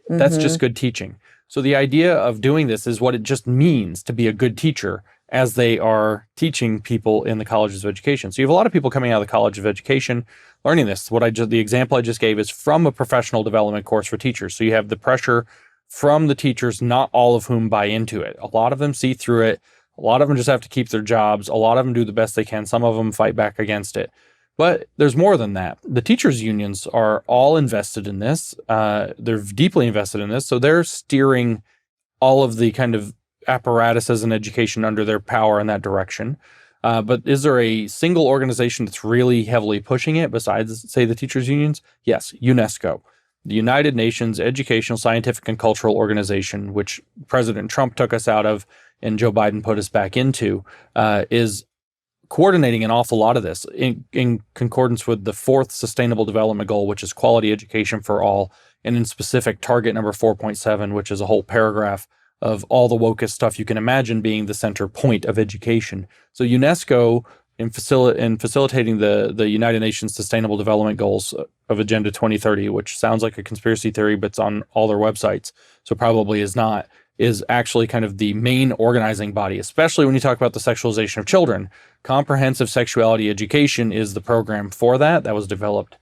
That's just good teaching. So the idea of doing this is what it just means to be a good teacher as they are teaching people in the colleges of education. So you have a lot of people coming out of the College of Education learning this. The example I just gave is from a professional development course for teachers. So you have the pressure from the teachers, not all of whom buy into it. A lot of them see through it. A lot of them just have to keep their jobs. A lot of them do the best they can. Some of them fight back against it. But there's more than that. The teachers' unions are all invested in this. They're deeply invested in this. So they're steering all of the kind of apparatuses in education under their power in that direction. But is there a single organization that's really heavily pushing it besides, say, the teachers' unions? Yes, UNESCO, the United Nations Educational, Scientific, and Cultural Organization, which President Trump took us out of and Joe Biden put us back into, is coordinating an awful lot of this in concordance with the 4th Sustainable Development Goal, which is quality education for all, and in specific target number 4.7, which is a whole paragraph of all the wokest stuff you can imagine being the center point of education. So UNESCO, in facilitating the United Nations Sustainable Development Goals of Agenda 2030, which sounds like a conspiracy theory, but it's on all their websites, so probably is not, is actually kind of the main organizing body, especially when you talk about the sexualization of children. Comprehensive Sexuality Education is the program for that. That was developed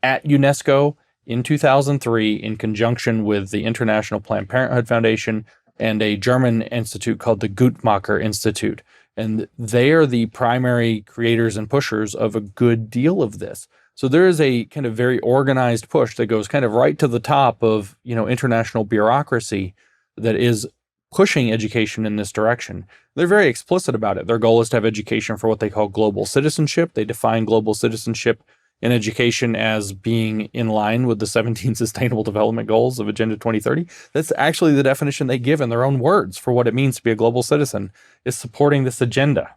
at UNESCO in 2003 in conjunction with the International Planned Parenthood Foundation and a German institute called the Guttmacher Institute. And they are the primary creators and pushers of a good deal of this. So there is a kind of very organized push that goes kind of right to the top of, international bureaucracy that is pushing education in this direction. They're very explicit about it. Their goal is to have education for what they call global citizenship. They define global citizenship in education as being in line with the 17 Sustainable Development Goals of Agenda 2030. That's actually the definition they give in their own words for what it means to be a global citizen, is supporting this agenda.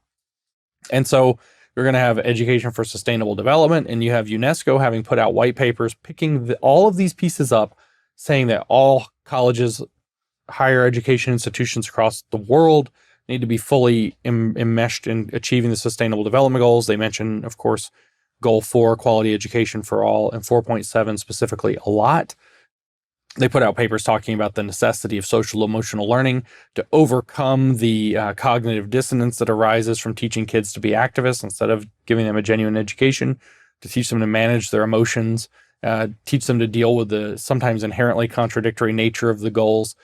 And so you're going to have education for sustainable development, and you have UNESCO having put out white papers picking all of these pieces up, saying that all colleges, higher education institutions across the world need to be fully enmeshed in achieving the Sustainable Development Goals. They mention, of course, Goal 4, quality education for all, and 4.7 specifically a lot. They put out papers talking about the necessity of social emotional learning to overcome the cognitive dissonance that arises from teaching kids to be activists instead of giving them a genuine education, to teach them to manage their emotions, teach them to deal with the sometimes inherently contradictory nature of the goals.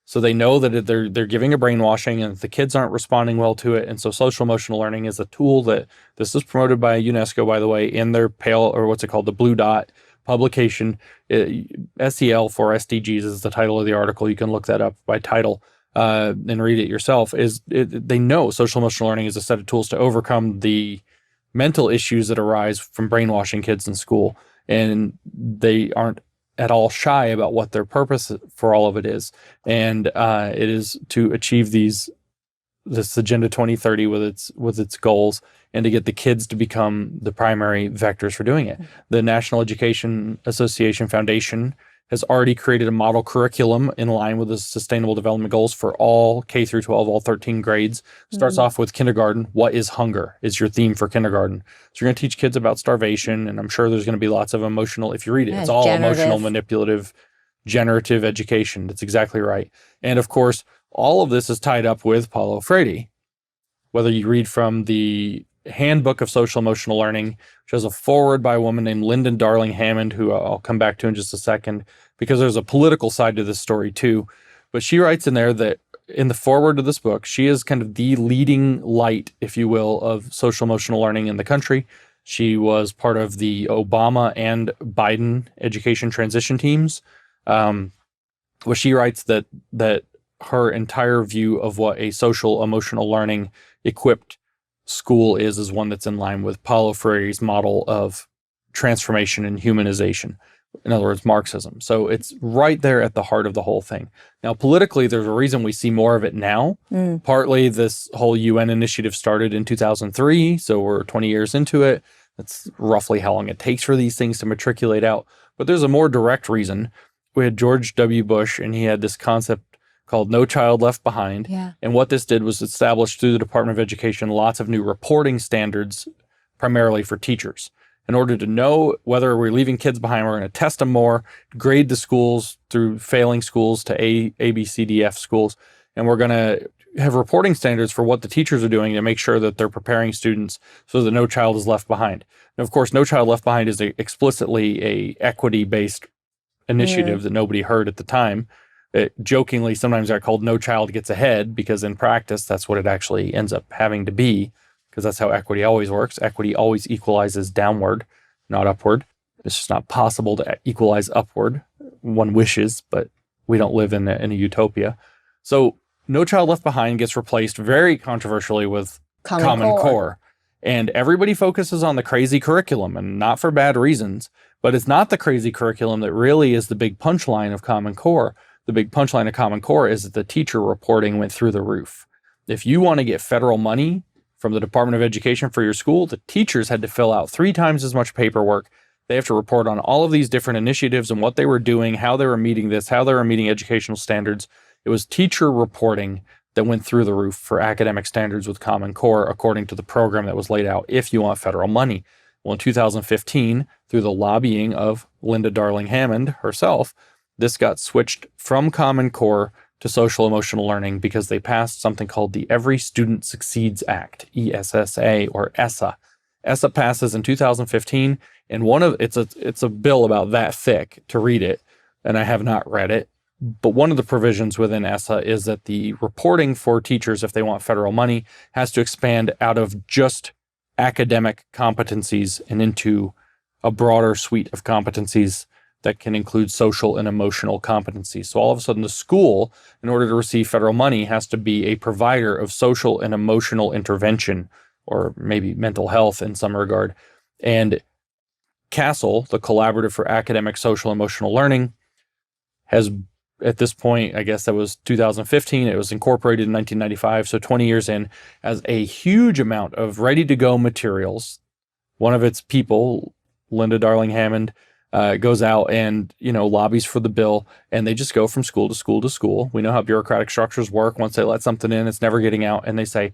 So they know that they're giving a brainwashing and the kids aren't responding well to it. And so social emotional learning is a tool that this is promoted by UNESCO, by the way, in their the Blue Dot publication. SEL for SDGs is the title of the article. You can look that up by title and read it yourself. They know social emotional learning is a set of tools to overcome the mental issues that arise from brainwashing kids in school. And they aren't at all shy about what their purpose for all of it is. And it is to achieve this Agenda 2030 with its goals, and to get the kids to become the primary vectors for doing it. The National Education Association Foundation has already created a model curriculum in line with the Sustainable Development Goals for all K through 12, all 13 grades. Starts off with kindergarten. What is hunger is your theme for kindergarten. So you're going to teach kids about starvation, and I'm sure there's going to be lots of emotional, if you read it, it's all emotional, manipulative, generative education. That's exactly right. And of course, all of this is tied up with Paulo Freire. Whether you read from the Handbook of Social Emotional Learning, which has a foreword by a woman named Lyndon Darling Hammond, who I'll come back to in just a second, because there's a political side to this story too. But she writes in there that in the foreword of this book, she is kind of the leading light, if you will, of social emotional learning in the country. She was part of the Obama and Biden education transition teams. Well, she writes that her entire view of what a social emotional learning equipped school is one that's in line with Paulo Freire's model of transformation and humanization. In other words, Marxism. So it's right there at the heart of the whole thing. Now, politically, there's a reason we see more of it now. Partly this whole UN initiative started in 2003, so we're 20 years into it. That's roughly how long it takes for these things to matriculate out. But there's a more direct reason. We had George W. Bush, and he had this concept called No Child Left Behind. Yeah. And what this did was establish through the Department of Education lots of new reporting standards, primarily for teachers. In order to know whether we're leaving kids behind, we're going to test them more, grade the schools through failing schools to A, B, C, D, F schools. And we're going to have reporting standards for what the teachers are doing to make sure that they're preparing students so that no child is left behind. And of course, No Child Left Behind is explicitly a equity-based initiative that nobody heard at the time. Jokingly, sometimes they're called No Child Gets Ahead, because in practice, that's what it actually ends up having to be, because that's how equity always works. Equity always equalizes downward, not upward. It's just not possible to equalize upward. One wishes, but we don't live in a utopia. So No Child Left Behind gets replaced very controversially with Common Core. And everybody focuses on the crazy curriculum, and not for bad reasons, but it's not the crazy curriculum that really is the big punchline of Common Core. The big punchline of Common Core is that the teacher reporting went through the roof. If you want to get federal money from the Department of Education for your school, the teachers had to fill out 3 times as much paperwork. They have to report on all of these different initiatives and what they were doing, how they were meeting this, how they were meeting educational standards. It was teacher reporting that went through the roof for academic standards with Common Core, according to the program that was laid out if you want federal money. Well, in 2015, through the lobbying of Linda Darling Hammond herself, this got switched from Common Core to social emotional learning because they passed something called the Every Student Succeeds Act, ESSA or ESSA. ESSA passes in 2015, and it's a bill about that thick to read it, and I have not read it. But one of the provisions within ESSA is that the reporting for teachers, if they want federal money, has to expand out of just academic competencies and into a broader suite of competencies that can include social and emotional competencies. So all of a sudden, the school, in order to receive federal money, has to be a provider of social and emotional intervention, or maybe mental health in some regard. And CASEL, the Collaborative for Academic Social Emotional Learning, has, at this point, I guess that was 2015, it was incorporated in 1995, so 20 years in, as a huge amount of ready-to-go materials. One of its people, Linda Darling Hammond, goes out and, lobbies for the bill, and they just go from school to school to school. We know how bureaucratic structures work. Once they let something in, it's never getting out, and they say,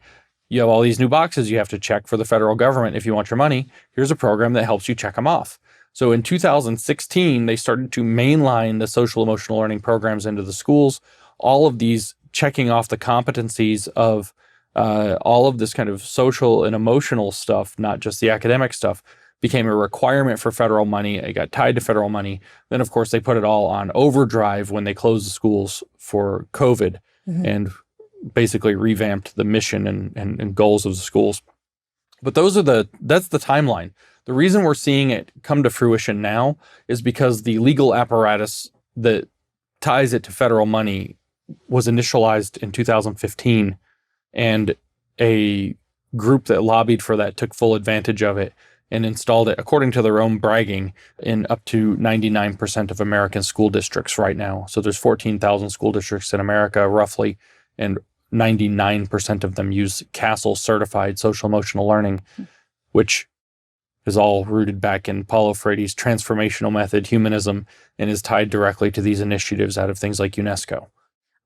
you have all these new boxes you have to check for the federal government if you want your money. Here's a program that helps you check them off. So in 2016, they started to mainline the social emotional learning programs into the schools. All of these checking off the competencies of all of this kind of social and emotional stuff, not just the academic stuff, became a requirement for federal money. It got tied to federal money. Then, of course, they put it all on overdrive when they closed the schools for COVID and basically revamped the mission and goals of the schools. But that's the timeline. The reason we're seeing it come to fruition now is because the legal apparatus that ties it to federal money was initialized in 2015, and a group that lobbied for that took full advantage of it and installed it, according to their own bragging, in up to 99% of American school districts right now. So there's 14,000 school districts in America, roughly, and 99% of them use CASEL certified social emotional learning, which is all rooted back in Paulo Freire's transformational method, humanism, and is tied directly to these initiatives out of things like UNESCO.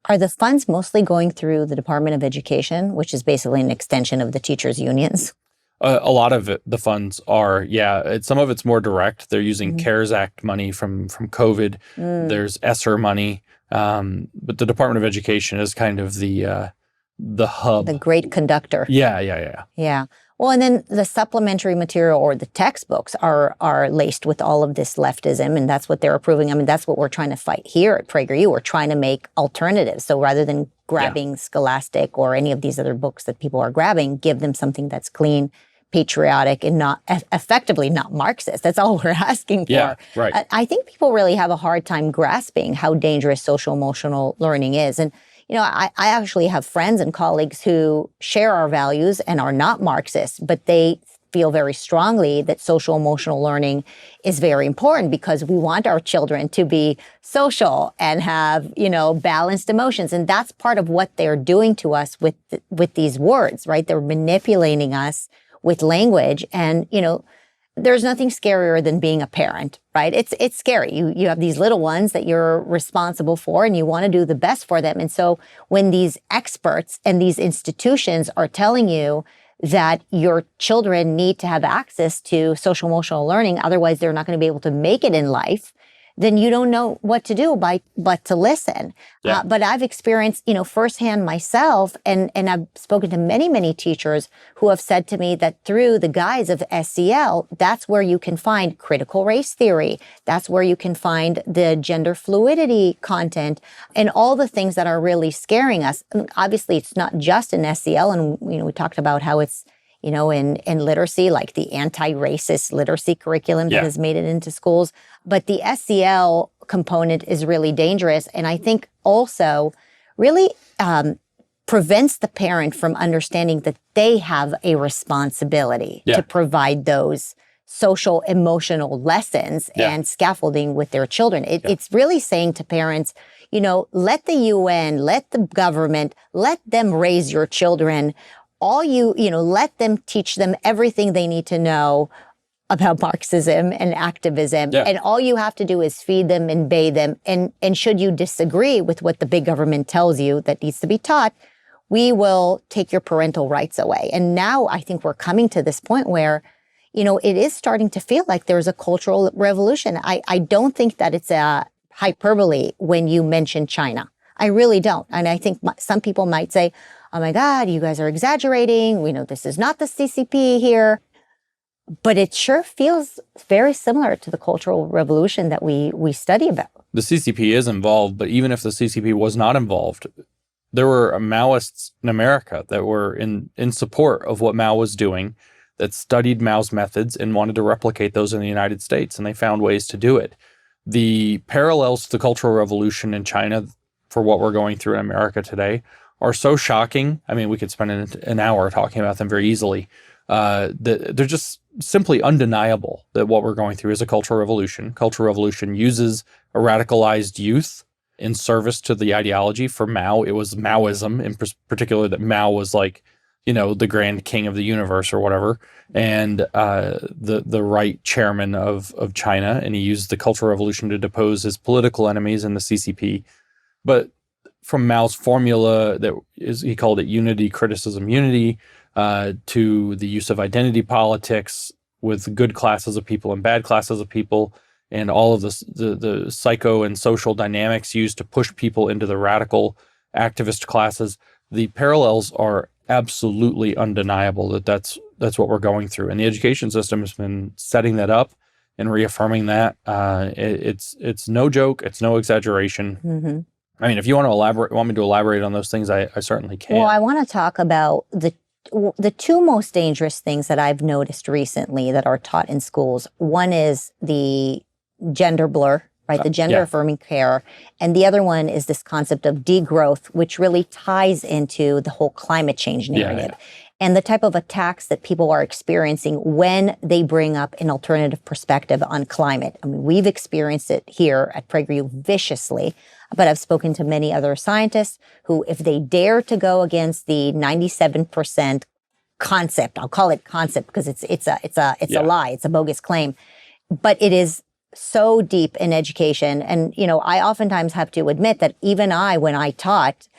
Are the funds mostly going through the Department of Education, which is basically an extension of the teachers' unions? A lot of the funds are, yeah. Some of it's more direct. They're using CARES Act money from COVID. There's ESSER money. But the Department of Education is kind of the hub. The great conductor. Yeah. Well, and then the supplementary material or the textbooks are laced with all of this leftism, and that's what they're approving. I mean, that's what we're trying to fight here at PragerU. We're trying to make alternatives. So rather than grabbing Scholastic or any of these other books that people are grabbing, give them something that's clean, patriotic, and not effectively not Marxist. That's all we're asking for. Yeah, right. I think people really have a hard time grasping how dangerous social emotional learning is. And I actually have friends and colleagues who share our values and are not Marxists, but they feel very strongly that social emotional learning is very important because we want our children to be social and have, balanced emotions. And that's part of what they're doing to us with these words, right? They're manipulating us with language. And, there's nothing scarier than being a parent, right? It's scary. You have these little ones that you're responsible for and you want to do the best for them. And so when these experts and these institutions are telling you that your children need to have access to social emotional learning, otherwise they're not going to be able to make it in life, then you don't know what to do but to listen. Yeah. But I've experienced, firsthand myself, and I've spoken to many, many teachers who have said to me that through the guise of SEL, that's where you can find critical race theory. That's where you can find the gender fluidity content and all the things that are really scaring us. And obviously, it's not just in SEL. And, we talked about how it's, in literacy, like the anti-racist literacy curriculum that has made it into schools. But the SEL component is really dangerous. And I think also really prevents the parent from understanding that they have a responsibility to provide those social, emotional lessons and scaffolding with their children. It's really saying to parents, let the UN, let the government, let them raise your children. Let them teach them everything they need to know about Marxism and activism. Yeah. And all you have to do is feed them and bathe them. And should you disagree with what the big government tells you that needs to be taught, we will take your parental rights away. And now I think we're coming to this point where, it is starting to feel like there's a cultural revolution. I don't think that it's a hyperbole when you mention China. I really don't. And I think some people might say, oh my God, you guys are exaggerating. We know this is not the CCP here. But it sure feels very similar to the Cultural Revolution that we study about. The CCP is involved, but even if the CCP was not involved, there were Maoists in America that were in support of what Mao was doing, that studied Mao's methods and wanted to replicate those in the United States, and they found ways to do it. The parallels to the Cultural Revolution in China for what we're going through in America today are so shocking. I mean, we could spend an hour talking about them very easily. They're just simply undeniable that what we're going through is a cultural revolution. Cultural revolution uses a radicalized youth in service to the ideology. For Mao, it was Maoism, in particular, that Mao was like, the grand king of the universe or whatever, and the right chairman of China, and he used the Cultural Revolution to depose his political enemies in the CCP. But from Mao's formula, he called it unity, criticism, unity, to the use of identity politics with good classes of people and bad classes of people, and all of the psycho and social dynamics used to push people into the radical activist classes. The parallels are absolutely undeniable that's what we're going through. And the education system has been setting that up and reaffirming that. It's no joke. It's no exaggeration. Mm-hmm. I mean, if you want me to elaborate on those things, I certainly can. Well, I want to talk about the two most dangerous things that I've noticed recently that are taught in schools. One is the gender blur, right? The gender affirming care. And the other one is this concept of degrowth, which really ties into the whole climate change narrative. And the type of attacks that people are experiencing when they bring up an alternative perspective on climate. I mean, we've experienced it here at PragerU viciously, but I've spoken to many other scientists who, if they dare to go against the 97% concept, I'll call it concept because it's a lie, it's a bogus claim, but it is so deep in education. And, I oftentimes have to admit that even when I taught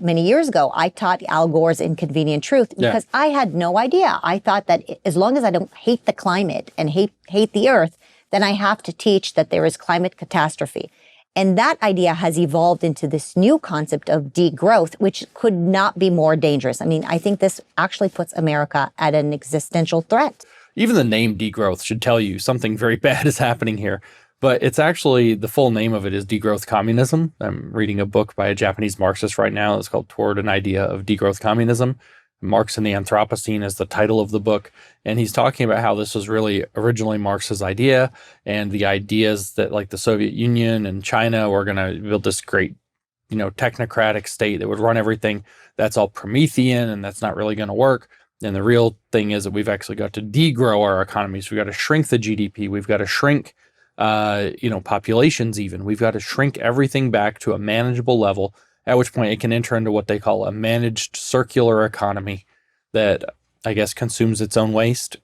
many years ago, I taught Al Gore's Inconvenient Truth because I had no idea. I thought that as long as I don't hate the climate and hate the earth, then I have to teach that there is climate catastrophe. And that idea has evolved into this new concept of degrowth, which could not be more dangerous. I mean, I think this actually puts America at an existential threat. Even the name degrowth should tell you something very bad is happening here. But it's actually, the full name of it is Degrowth Communism. I'm reading a book by a Japanese Marxist right now. It's called Toward an Idea of Degrowth Communism. Marx and the Anthropocene is the title of the book. And he's talking about how this was really originally Marx's idea, and the ideas that like the Soviet Union and China were going to build this great, technocratic state that would run everything. That's all Promethean, and that's not really going to work. And the real thing is that we've actually got to degrow our economies. We've got to shrink the GDP. We've got to shrink, populations even. We've got to shrink everything back to a manageable level, at which point it can enter into what they call a managed circular economy that, I guess, consumes its own waste.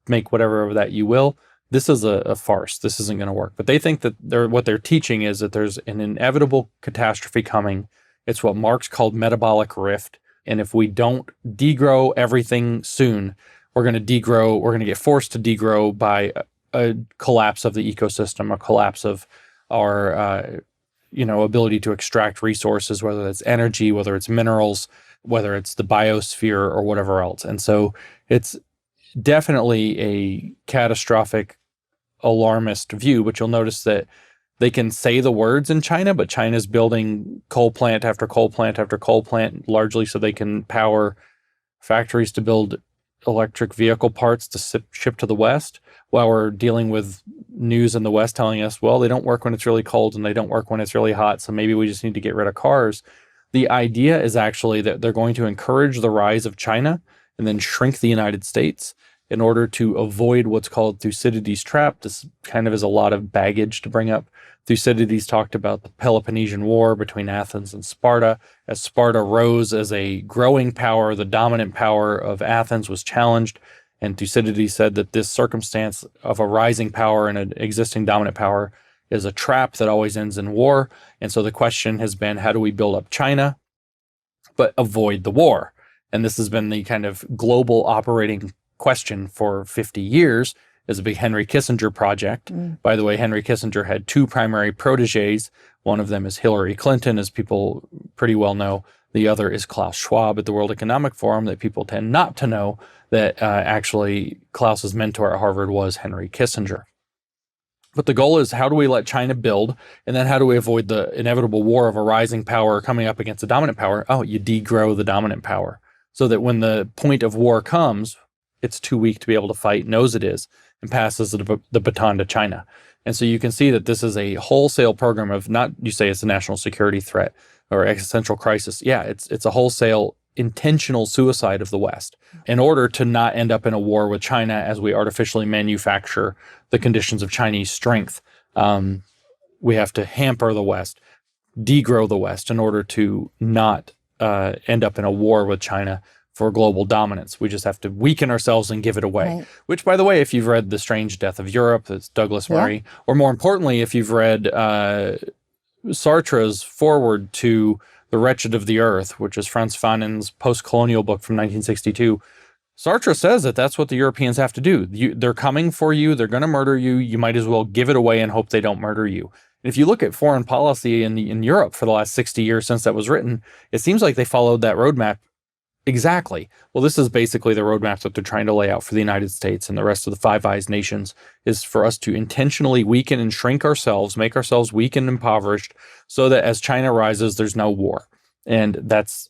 Make whatever of that you will. This is a farce. This isn't going to work. But they think that what they're teaching is that there's an inevitable catastrophe coming. It's what Marx called metabolic rift. And if we don't degrow everything soon, we're going to degrow. We're going to get forced to degrow by a collapse of the ecosystem, a collapse of our, ability to extract resources, whether it's energy, whether it's minerals, whether it's the biosphere or whatever else. And so it's definitely a catastrophic, alarmist view, but you'll notice that they can say the words in China, but China's building coal plant after coal plant after coal plant, largely so they can power factories to build electric vehicle parts to ship to the West, while we're dealing with news in the West telling us, well, they don't work when it's really cold and they don't work when it's really hot, so maybe we just need to get rid of cars. The idea is actually that they're going to encourage the rise of China and then shrink the United States in order to avoid what's called Thucydides' trap. This kind of is a lot of baggage to bring up. Thucydides talked about the Peloponnesian War between Athens and Sparta. As Sparta rose as a growing power, the dominant power of Athens was challenged. And Thucydides said that this circumstance of a rising power and an existing dominant power is a trap that always ends in war. And so the question has been, how do we build up China, but avoid the war? And this has been the kind of global operating question for 50 years. Is a big Henry Kissinger project. By the way, Henry Kissinger had two primary proteges. One of them is Hillary Clinton, as people pretty well know. The other is Klaus Schwab at the World Economic Forum, that people tend not to know that actually Klaus's mentor at Harvard was Henry Kissinger. But the goal is, how do we let China build? And then how do we avoid the inevitable war of a rising power coming up against a dominant power? Oh, you degrow the dominant power so that when the point of war comes, it's too weak to be able to fight, knows it is, and passes the baton to China. And so you can see that this is a wholesale program of not, you say it's a national security threat or existential crisis. Yeah, it's a wholesale intentional suicide of the West in order to not end up in a war with China as we artificially manufacture the conditions of Chinese strength. We have to hamper the West, degrow the West in order to not end up in a war with China for global dominance. We just have to weaken ourselves and give it away. Right. Which, by the way, if you've read The Strange Death of Europe, that's Douglas Murray, or more importantly, if you've read Sartre's foreword to The Wretched of the Earth, which is Frantz Fanon's post-colonial book from 1962, Sartre says that that's what the Europeans have to do. They're coming for you. They're going to murder you. You might as well give it away and hope they don't murder you. And if you look at foreign policy in Europe for the last 60 years since that was written, it seems like they followed that roadmap exactly. Well, this is basically the roadmap that they're trying to lay out for the United States and the rest of the Five Eyes nations, is for us to intentionally weaken and shrink ourselves, make ourselves weak and impoverished, so that as China rises, there's no war. And that's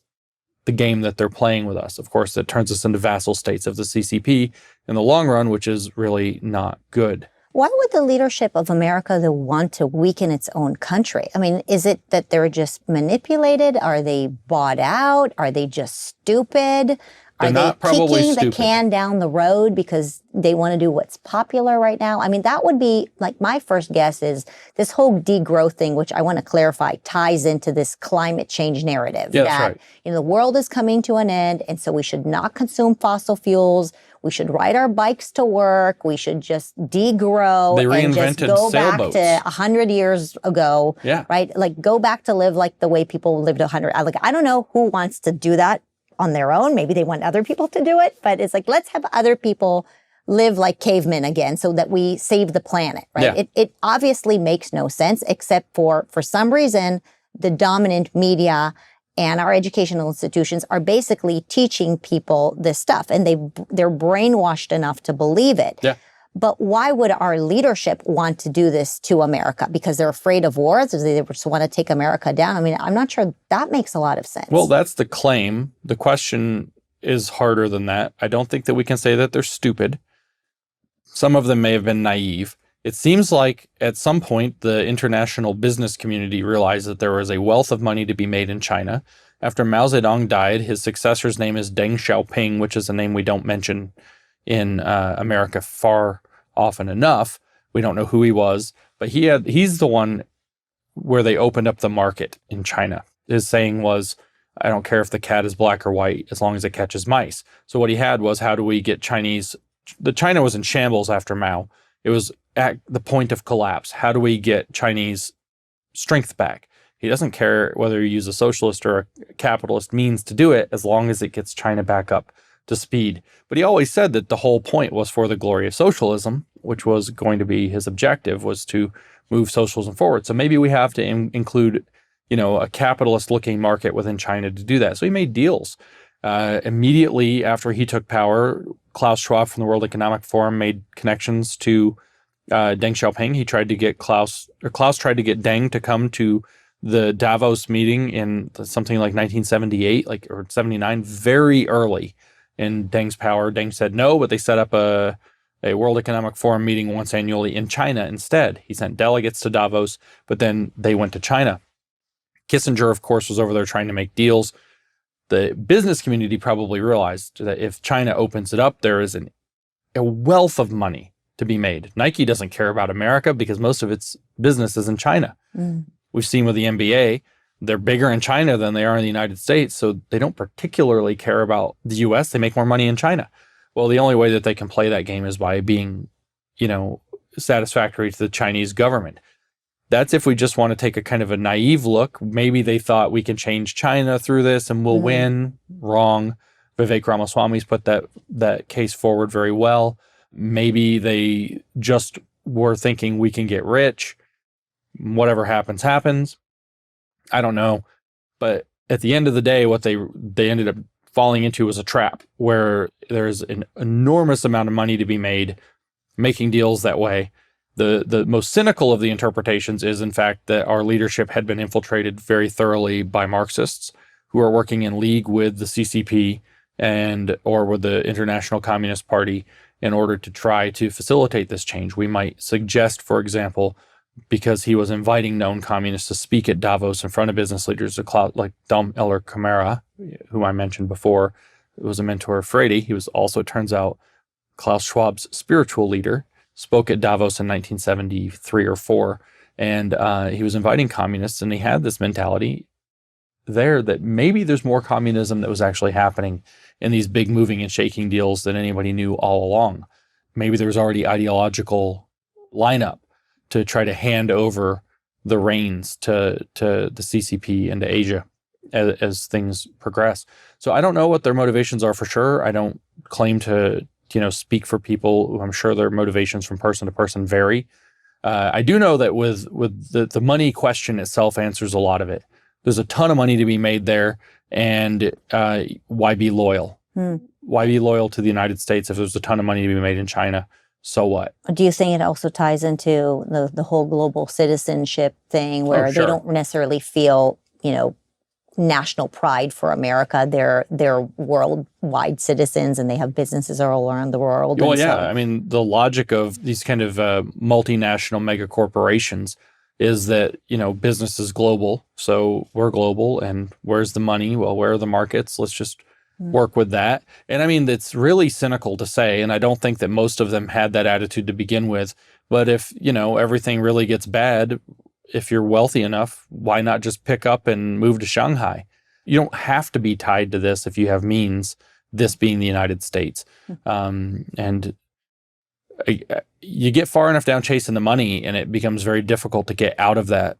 the game that they're playing with us. Of course, that turns us into vassal states of the CCP in the long run, which is really not good. Why would the leadership of America want to weaken its own country? I mean, is it that they're just manipulated? Are they bought out? Are they just stupid? Are they kicking the can down the road because they want to do what's popular right now? I mean, that would be like my first guess is this whole degrowth thing, which I want to clarify, ties into this climate change narrative. Yeah, that's right. The world is coming to an end, and so we should not consume fossil fuels. We should ride our bikes to work. We should just degrow and just go back to 100 years ago. Yeah. Right? Like go back to live like the way people lived 100. Like I don't know who wants to do that on their own. Maybe they want other people to do it, but it's like, let's have other people live like cavemen again so that we save the planet, right? Yeah. It obviously makes no sense, except for some reason, the dominant media and our educational institutions are basically teaching people this stuff, and they're brainwashed enough to believe it. Yeah. But why would our leadership want to do this to America? Because they're afraid of wars? Or they just want to take America down? I mean, I'm not sure that makes a lot of sense. Well, that's the claim. The question is harder than that. I don't think that we can say that they're stupid. Some of them may have been naive. It seems like at some point the international business community realized that there was a wealth of money to be made in China. After Mao Zedong died, his successor's name is Deng Xiaoping, which is a name we don't mention in America far often enough. We don't know who he was, but he's the one where they opened up the market in China. His saying was, I don't care if the cat is black or white, as long as it catches mice. So what he had was, how do we get China was in shambles after Mao. It was at the point of collapse. How do we get Chinese strength back? He doesn't care whether you use a socialist or a capitalist means to do it, as long as it gets China back up to speed. But he always said that the whole point was for the glory of socialism, which was going to be his objective, was to move socialism forward. So maybe we have to include, a capitalist-looking market within China to do that. So he made deals. Immediately after he took power, Klaus Schwab from the World Economic Forum made connections to Deng Xiaoping. He tried to get Klaus tried to get Deng to come to the Davos meeting in something like 1978, or 79, very early in Deng's power. Deng said no, but they set up a World Economic Forum meeting once annually in China instead. He sent delegates to Davos, but then they went to China. Kissinger, of course, was over there trying to make deals. The business community probably realized that if China opens it up, there is a wealth of money to be made. Nike doesn't care about America because most of its business is in China. We've seen with the NBA, they're bigger in China than they are in the United States, so they don't particularly care about the US. They make more money in China. Well, the only way that they can play that game is by being, satisfactory to the Chinese government. That's if we just want to take a kind of a naive look. Maybe they thought we can change China through this and we'll win. Wrong. Vivek Ramaswamy's put that case forward very well. Maybe they just were thinking we can get rich. Whatever happens, happens. I don't know. But at the end of the day, what they ended up falling into was a trap where there's an enormous amount of money to be made making deals that way. The most cynical of the interpretations is, in fact, that our leadership had been infiltrated very thoroughly by Marxists who are working in league with the CCP or with the International Communist Party in order to try to facilitate this change. We might suggest, for example, because he was inviting known communists to speak at Davos in front of business leaders like Dom Eller Camara, who I mentioned before, who was a mentor of Freire. He was also, it turns out, Klaus Schwab's spiritual leader, spoke at Davos in 1973 or 4, and he was inviting communists, and he had this mentality there that maybe there's more communism that was actually happening in these big moving and shaking deals than anybody knew all along. Maybe there was already ideological lineup to try to hand over the reins to the CCP and to Asia as things progress. So I don't know what their motivations are for sure. I don't claim to speak for people. I'm sure their motivations from person to person vary. I do know that with the money question itself answers a lot of it. There's a ton of money to be made there, and why be loyal? Why be loyal to the United States if there's a ton of money to be made in China? So what? Do you think it also ties into the whole global citizenship thing where they don't necessarily feel, national pride for America? They're worldwide citizens and they have businesses all around the world. Well, yeah. I mean, the logic of these kind of multinational mega corporations is that, business is global. So we're global. And where's the money? Well, where are the markets? Let's just work with that. And I mean, it's really cynical to say, and I don't think that most of them had that attitude to begin with. But if, everything really gets bad, if you're wealthy enough, why not just pick up and move to Shanghai? You don't have to be tied to this if you have means, this being the United States. And you get far enough down chasing the money and it becomes very difficult to get out of that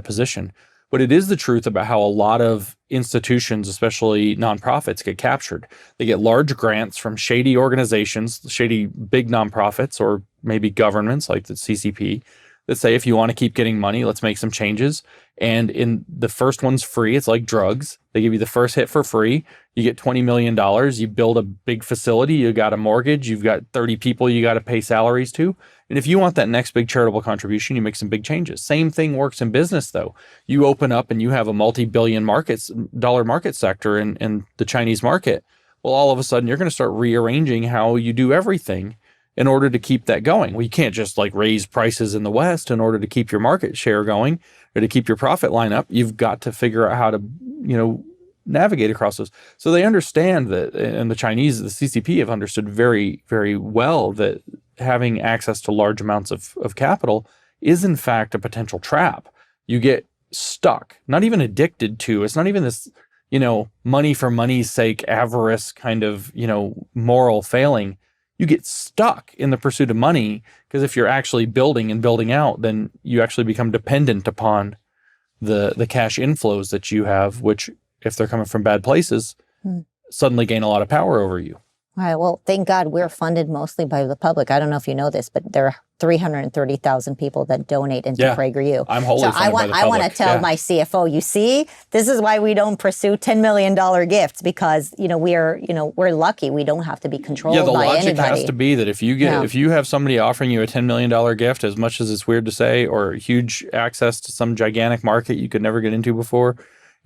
position. But it is the truth about how a lot of institutions, especially nonprofits, get captured. They get large grants from shady organizations, shady big nonprofits, or maybe governments like the CCP, that say, if you want to keep getting money, let's make some changes. And in the first one's free. It's like drugs. They give you the first hit for free. You get $20 million. You build a big facility. You got a mortgage. You've got 30 people you got to pay salaries to. And if you want that next big charitable contribution, you make some big changes. Same thing works in business, though. You open up and you have a multi-billion dollar market sector in the Chinese market. Well, all of a sudden, you're going to start rearranging how you do everything in order to keep that going. Well, you can't just raise prices in the West in order to keep your market share going or to keep your profit line up. You've got to figure out how to, navigate across those. So they understand that, and the Chinese, the CCP have understood very, very well that having access to large amounts of capital is in fact a potential trap. You get stuck, not even addicted to. It's not even this, money for money's sake, avarice kind of, moral failing. You get stuck in the pursuit of money because if you're actually building and building out, then you actually become dependent upon the cash inflows that you have, which, if they're coming from bad places, suddenly gain a lot of power over you. All right. Well, thank God we're funded mostly by the public. I don't know if you know this, but there are 330,000 people that donate into PragerU. I'm wholly funded by the public. I want to tell my CFO, you see, this is why we don't pursue $10 million gifts because, we're lucky. We don't have to be controlled by anybody. Yeah, the logic has to be that if you have somebody offering you a $10 million gift, as much as it's weird to say, or huge access to some gigantic market you could never get into before,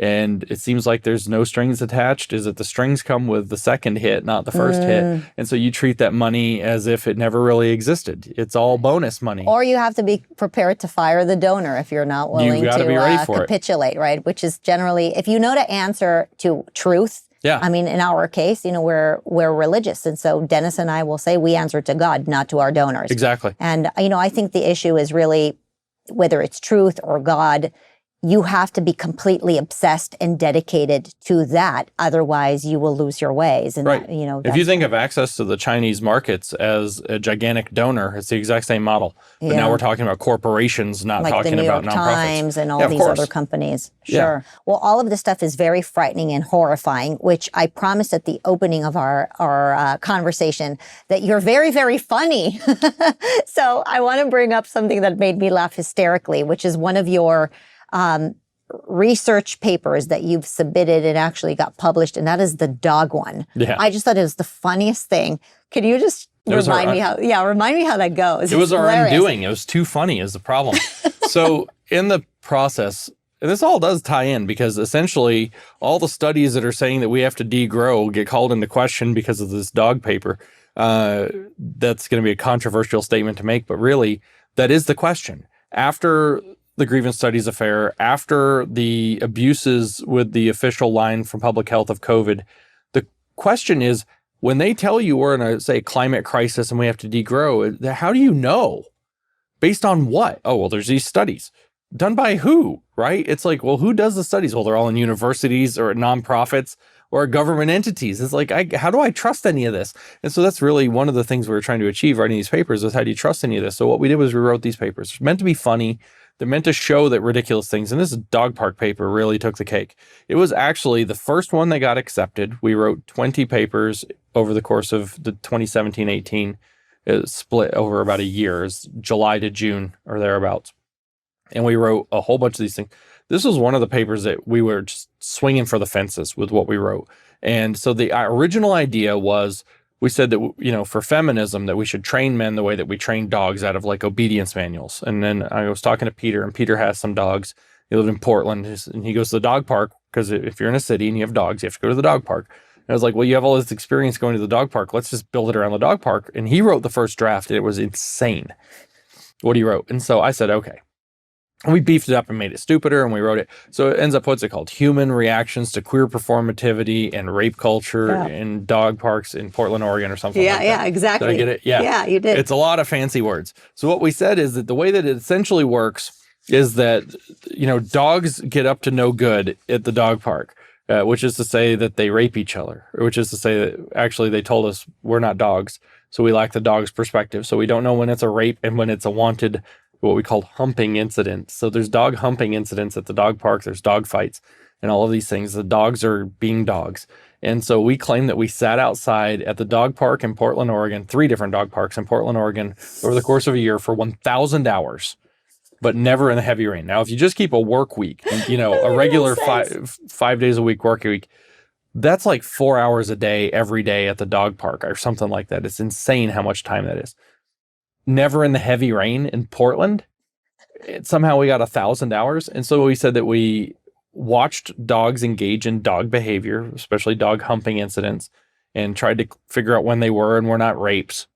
And it seems like there's no strings attached. Is it the strings come with the second hit, not the first hit? And so you treat that money as if it never really existed. It's all bonus money. Or you have to be prepared to fire the donor if you're not willing to be ready for capitulate, right? Which is generally, if you know to answer to truth. Yeah. I mean, in our case, we're religious. And so Dennis and I will say we answer to God, not to our donors. Exactly. And, I think the issue is really whether it's truth or God, you have to be completely obsessed and dedicated to that. Otherwise, you will lose your ways. And, right. If you think of access to the Chinese markets as a gigantic donor, it's the exact same model. But now we're talking about corporations, not like talking the New about York nonprofits. Times and all these other companies. Sure. Yeah. Well, all of this stuff is very frightening and horrifying, which I promised at the opening of our conversation that you're very, very funny. So I want to bring up something that made me laugh hysterically, which is one of your research papers that you've submitted and actually got published, and that is the dog one. Yeah. I just thought it was the funniest thing. Can you just remind me how that goes? It was our undoing. It was too funny is the problem. So in the process, and this all does tie in because essentially all the studies that are saying that we have to degrow get called into question because of this dog paper. That's going to be a controversial statement to make, but really that is the question. After the grievance studies affair, after the abuses with the official line from public health of COVID, the question is, when they tell you we're in a, say, climate crisis and we have to degrow, how do you know? Based on what? Oh, well, there's these studies. Done by who, right? It's like, well, who does the studies? Well, they're all in universities or at nonprofits or government entities. It's like, how do I trust any of this? And so that's really one of the things we were trying to achieve writing these papers is how do you trust any of this? So what we did was we wrote these papers. It's meant to be funny. They're meant to show that ridiculous things. And this dog park paper really took the cake. It was actually the first one that got accepted. We wrote 20 papers over the course of the 2017-18. It split over about a year. It's July to June or thereabouts. And we wrote a whole bunch of these things. This was one of the papers that we were just swinging for the fences with what we wrote. And so the original idea was, we said that, for feminism, that we should train men the way that we train dogs out of like obedience manuals. And then I was talking to Peter, and Peter has some dogs. He lived in Portland, and he goes to the dog park because if you're in a city and you have dogs, you have to go to the dog park. And I was like, well, you have all this experience going to the dog park. Let's just build it around the dog park. And he wrote the first draft, and it was insane what he wrote. And so I said, okay. And we beefed it up and made it stupider, and we wrote it. So it ends up, what's it called? Human Reactions to Queer Performativity and Rape Culture in Dog Parks in Portland, Oregon, or something like that. Yeah, exactly. Did I get it? Yeah. Yeah, you did. It's a lot of fancy words. So what we said is that the way that it essentially works is that, dogs get up to no good at the dog park, which is to say that they rape each other, which is to say that actually they told us we're not dogs. So we lack the dog's perspective. So we don't know when it's a rape and when it's a wanted, what we call humping incident. So there's dog humping incidents at the dog park. There's dog fights and all of these things. The dogs are being dogs. And so we claim that we sat outside at the dog park in Portland, Oregon, 3 different dog parks in Portland, Oregon, over the course of a year for 1,000 hours, but never in the heavy rain. Now, if you just keep a work week, a regular 5 days a week work week, that's like 4 hours a day, every day at the dog park or something like that. It's insane how much time that is. Never in the heavy rain in Portland. Somehow we got 1,000 hours. And so we said that we watched dogs engage in dog behavior, especially dog humping incidents, and tried to figure out when they were and were not rapes,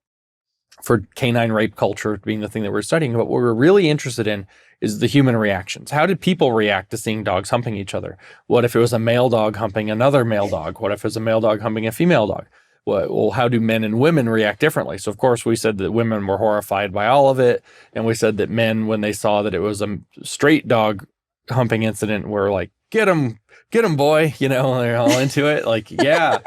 for canine rape culture being the thing that we're studying. But what we're really interested in is the human reactions. How did people react to seeing dogs humping each other? What if it was a male dog humping another male dog? What if it was a male dog humping a female dog? Well, how do men and women react differently? So, of course, we said that women were horrified by all of it. And we said that men, when they saw that it was a straight dog humping incident, were like, get him, boy. They're all into it. Like, yeah,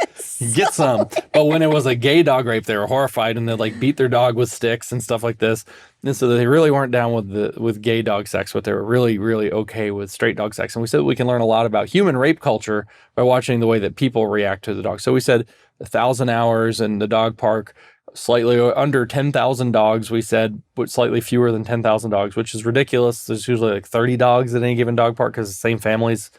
get some. But when it was a gay dog rape, they were horrified and they'd like beat their dog with sticks and stuff like this. And so they really weren't down with gay dog sex, but they were really, really okay with straight dog sex. And we said we can learn a lot about human rape culture by watching the way that people react to the dog. So we said 1,000 hours in the dog park, slightly under 10,000 dogs, we said, but slightly fewer than 10,000 dogs, which is ridiculous. There's usually like 30 dogs at any given dog park because the same families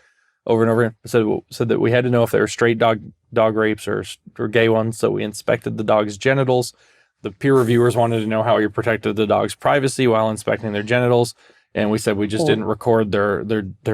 over and over again. So that we had to know if they were straight dog rapes or gay ones. So we inspected the dog's genitals. The peer reviewers wanted to know how we protected the dog's privacy while inspecting their genitals. And we said we just didn't record their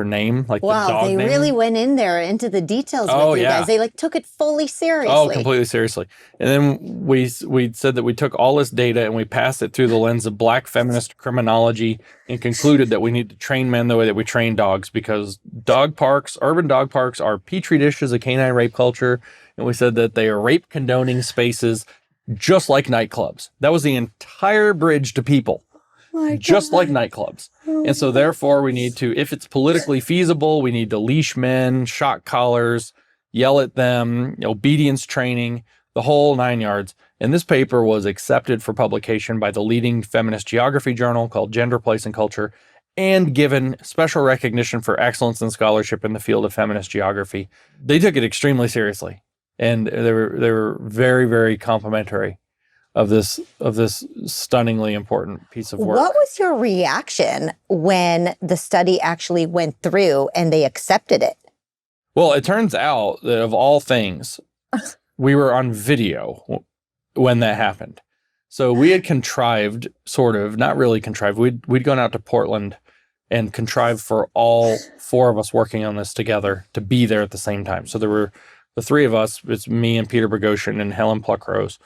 name, like the dog name. They really went in there into the details with you guys. They like took it fully seriously. Oh, completely seriously. And then we said that we took all this data and we passed it through the lens of Black feminist criminology and concluded that we need to train men the way that we train dogs, because dog parks, urban dog parks, are petri dishes of canine rape culture. And we said that they are rape condoning spaces, just like nightclubs. That was the entire bridge to people. Just like nightclubs. And so therefore we need to, if it's politically feasible, we need to leash men, shock collars, yell at them, obedience training, the whole 9 yards. And this paper was accepted for publication by the leading feminist geography journal called Gender, Place, and Culture, and given special recognition for excellence in scholarship in the field of feminist geography. They took it extremely seriously, and they were very, very complimentary of this stunningly important piece of work. What was your reaction when the study actually went through and they accepted it? Well, it turns out that of all things, we were on video when that happened. So we had contrived, sort of, not really contrived. We'd gone out to Portland and contrived for all four of us working on this together to be there at the same time. So there were the three of us. It's me and Peter Bogosian and Helen Pluckrose.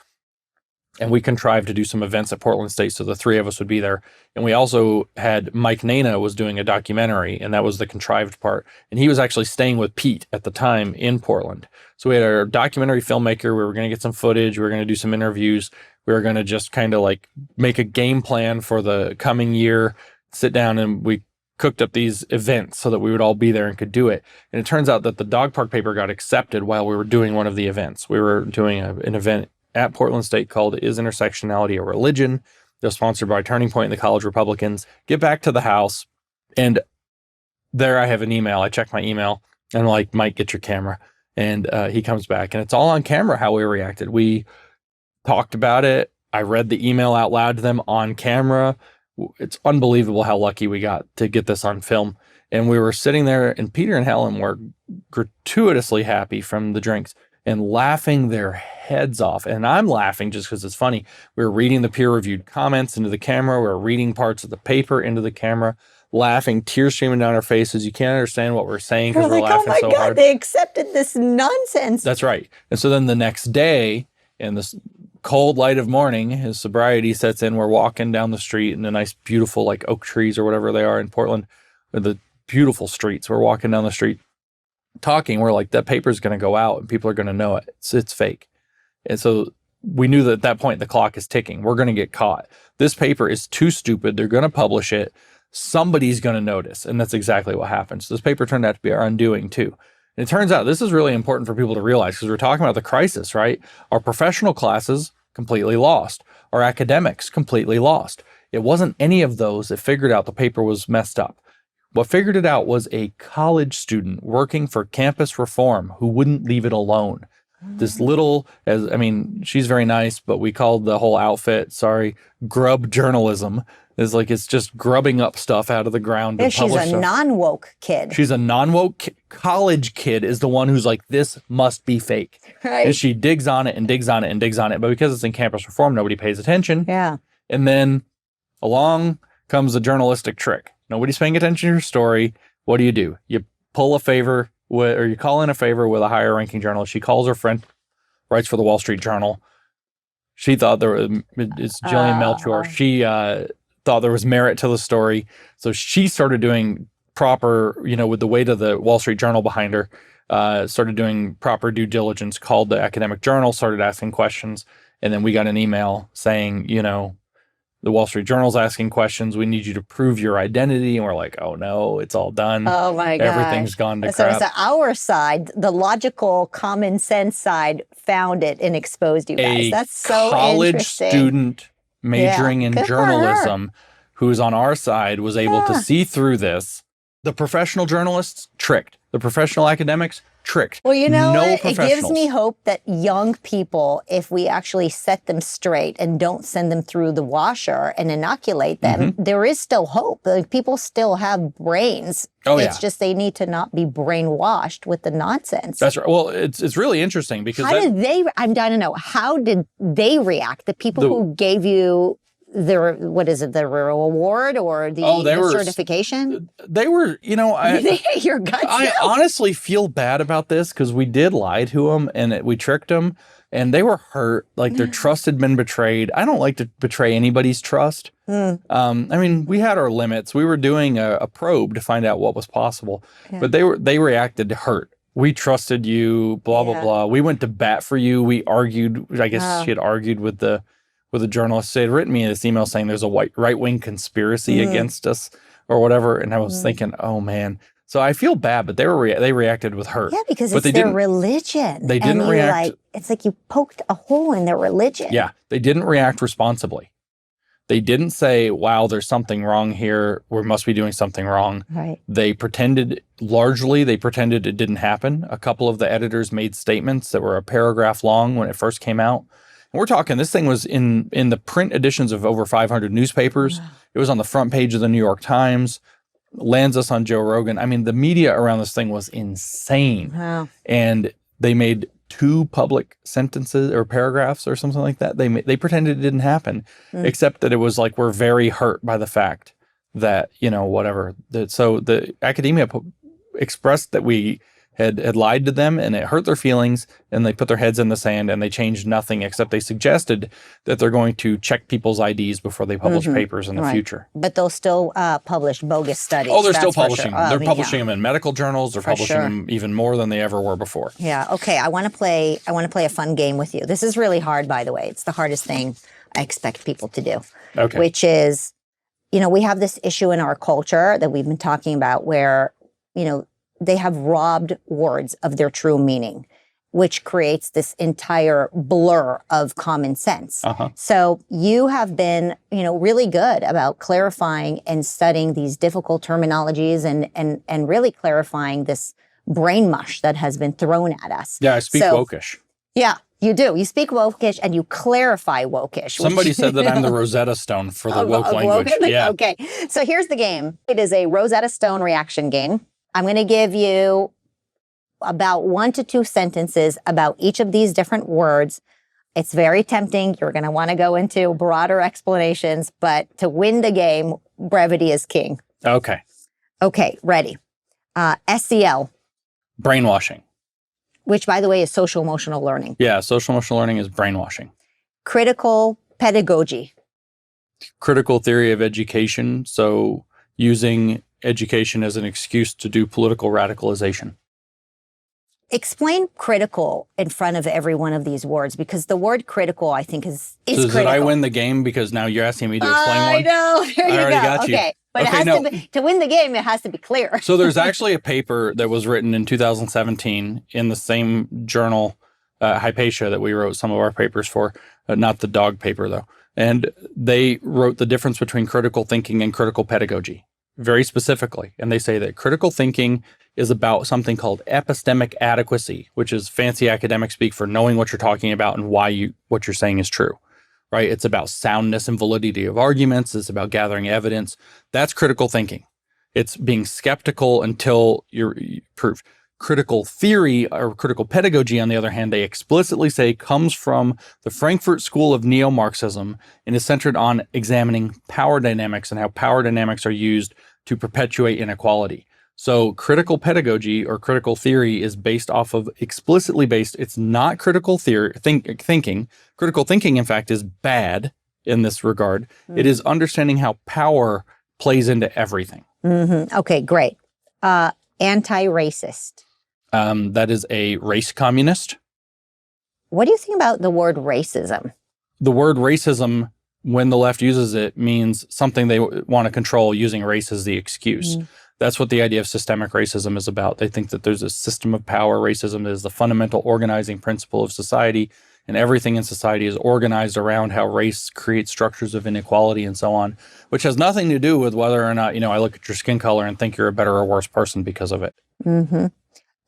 And we contrived to do some events at Portland State, so the three of us would be there. And we also had Mike Nana was doing a documentary, and that was the contrived part. And he was actually staying with Pete at the time in Portland. So we had our documentary filmmaker. We were going to get some footage. We were going to do some interviews. We were going to just kind of like make a game plan for the coming year, sit down, and we cooked up these events so that we would all be there and could do it. And it turns out that the dog park paper got accepted while we were doing one of the events. We were doing an event at Portland State called Is Intersectionality a Religion? They're sponsored by Turning Point and the College Republicans. Get back to the house, and there I have an email. I check my email, and I'm like, Mike, get your camera. And he comes back, and it's all on camera how we reacted. We talked about it. I read the email out loud to them on camera. It's unbelievable how lucky we got to get this on film. And we were sitting there, and Peter and Helen were gratuitously happy from the drinks and laughing their heads off. And I'm laughing just because it's funny. We were reading the peer-reviewed comments into the camera. We were reading parts of the paper into the camera, laughing, tears streaming down our faces. You can't understand what we're saying because we're laughing so hard. Oh my God, they accepted this nonsense. That's right. And so then the next day, in this cold light of morning, his sobriety sets in. We're walking down the street in the nice, beautiful, like oak trees or whatever they are in Portland, with the beautiful streets. We're walking down the street talking. We're like, that paper's going to go out and people are going to know it. It's fake. And so we knew that at that point the clock is ticking. We're going to get caught. This paper is too stupid. They're going to publish it. Somebody's going to notice. And that's exactly what happened. So this paper turned out to be our undoing too. And it turns out this is really important for people to realize, because we're talking about the crisis, right? Our professional classes completely lost. Our academics completely lost. It wasn't any of those that figured out the paper was messed up. What figured it out was a college student working for campus reform who wouldn't leave it alone. This little, she's very nice, but we called the whole outfit, grub journalism. It's just grubbing up stuff out of the ground. Yeah, she's a non-woke kid. She's a non-woke college kid is the one who's like, this must be fake. Right. And she digs on it and digs on it and digs on it. But because it's in campus reform, nobody pays attention. Yeah. And then along comes the journalistic trick. Nobody's paying attention to your story. What do? You pull a favor or you call in a favor with a higher ranking journalist. She calls her friend, writes for the Wall Street Journal. She thought it's Jillian Melchior. She thought there was merit to the story. So she started doing proper, with the weight of the Wall Street Journal behind her, started doing proper due diligence, called the academic journal, started asking questions. And then we got an email saying, the Wall Street Journal's asking questions. We need you to prove your identity. And we're like, oh no, it's all done. Oh my God. Everything's gone to crap. So our side, the logical, common sense side, found it and exposed you guys. That's so college interesting. Student majoring in journalism who's on our side was able to see through this. The professional journalists, tricked. The professional academics, tricked. Well, no it gives me hope that young people, if we actually set them straight and don't send them through the washer and inoculate them, there is still hope. Like, people still have brains. It's just they need to not be brainwashed with the nonsense. That's right. Well, it's really interesting because I'm dying to know, how did they react? The people who gave you what is it, the reward or the certification? They were, They hate your guts. I honestly feel bad about this because we did lie to them and we tricked them and they were hurt. Like their trust had been betrayed. I don't like to betray anybody's trust. I mean, we had our limits. We were doing a probe to find out what was possible, but they reacted to hurt. We trusted you, blah, blah, blah. We went to bat for you. We argued. I guess she had argued with the journalist. They had written me this email saying there's a right-wing conspiracy against us or whatever. And I was thinking, oh, man. So I feel bad, but they reacted with hurt. Yeah, because it's their religion. They didn't react. It's like you poked a hole in their religion. Yeah, they didn't react responsibly. They didn't say, wow, there's something wrong here. We must be doing something wrong. Right. They pretended it didn't happen. A couple of the editors made statements that were a paragraph long when it first came out. And we're talking, this thing was in the print editions of over 500 newspapers. Wow. It was on the front page of the New York Times, lands us on Joe Rogan. I mean, the media around this thing was insane. Wow. And they made 2 public sentences or paragraphs or something like that. They pretended it didn't happen, except that it was like, we're very hurt by the fact that, whatever. So the academia expressed that we had lied to them and it hurt their feelings and they put their heads in the sand and they changed nothing except they suggested that they're going to check people's IDs before they publish papers in the future. But they'll still publish bogus studies. Oh, they're still publishing them. They're publishing them in medical journals. They're publishing them even more than they ever were before. Yeah. Okay. I want to play a fun game with you. This is really hard, by the way. It's the hardest thing I expect people to do. Okay. Which is, we have this issue in our culture that we've been talking about where, they have robbed words of their true meaning, which creates this entire blur of common sense. So you have been, really good about clarifying and studying these difficult terminologies and really clarifying this brain mush that has been thrown at us. Yeah, I speak wokish. Yeah, you do. You speak wokish and you clarify wokish. Somebody said that I'm the Rosetta Stone for the woke language. Yeah. Okay, so here's the game. It is a Rosetta Stone reaction game. I'm going to give you about 1 to 2 sentences about each of these different words. It's very tempting. You're going to want to go into broader explanations, but to win the game, brevity is king. Okay. Okay, ready. SEL. Brainwashing. Which, by the way, is social emotional learning. Yeah, social emotional learning is brainwashing. Critical pedagogy. Critical theory of education. So using education as an excuse to do political radicalization. Explain critical in front of every one of these words, because the word critical, I think, is so critical. Did I win the game because now you're asking me to explain one? I know. There you go. Got you. Okay. But it has to win the game, it has to be clear. So there's actually a paper that was written in 2017 in the same journal, Hypatia, that we wrote some of our papers for, not the dog paper though. And they wrote the difference between critical thinking and critical pedagogy, very specifically. And they say that critical thinking is about something called epistemic adequacy, which is fancy academic speak for knowing what you're talking about and why what you're saying is true, right? It's about soundness and validity of arguments. It's about gathering evidence. That's critical thinking. It's being skeptical until you're proved. Critical theory or critical pedagogy, on the other hand, they explicitly say comes from the Frankfurt School of Neo-Marxism and is centered on examining power dynamics and how power dynamics are used to perpetuate inequality. So critical pedagogy or critical theory is explicitly based. It's not critical thinking. Critical thinking, in fact, is bad in this regard. It is understanding how power plays into everything. Okay, great. Anti-racist. That is a race communist. What do you think about the word racism? The word racism, when the left uses it, means something they want to control using race as the excuse. That's what the idea of systemic racism is about. They think that there's a system of power. Racism is the fundamental organizing principle of society, and everything in society is organized around how race creates structures of inequality and so on, which has nothing to do with whether or not, I look at your skin color and think you're a better or worse person because of it.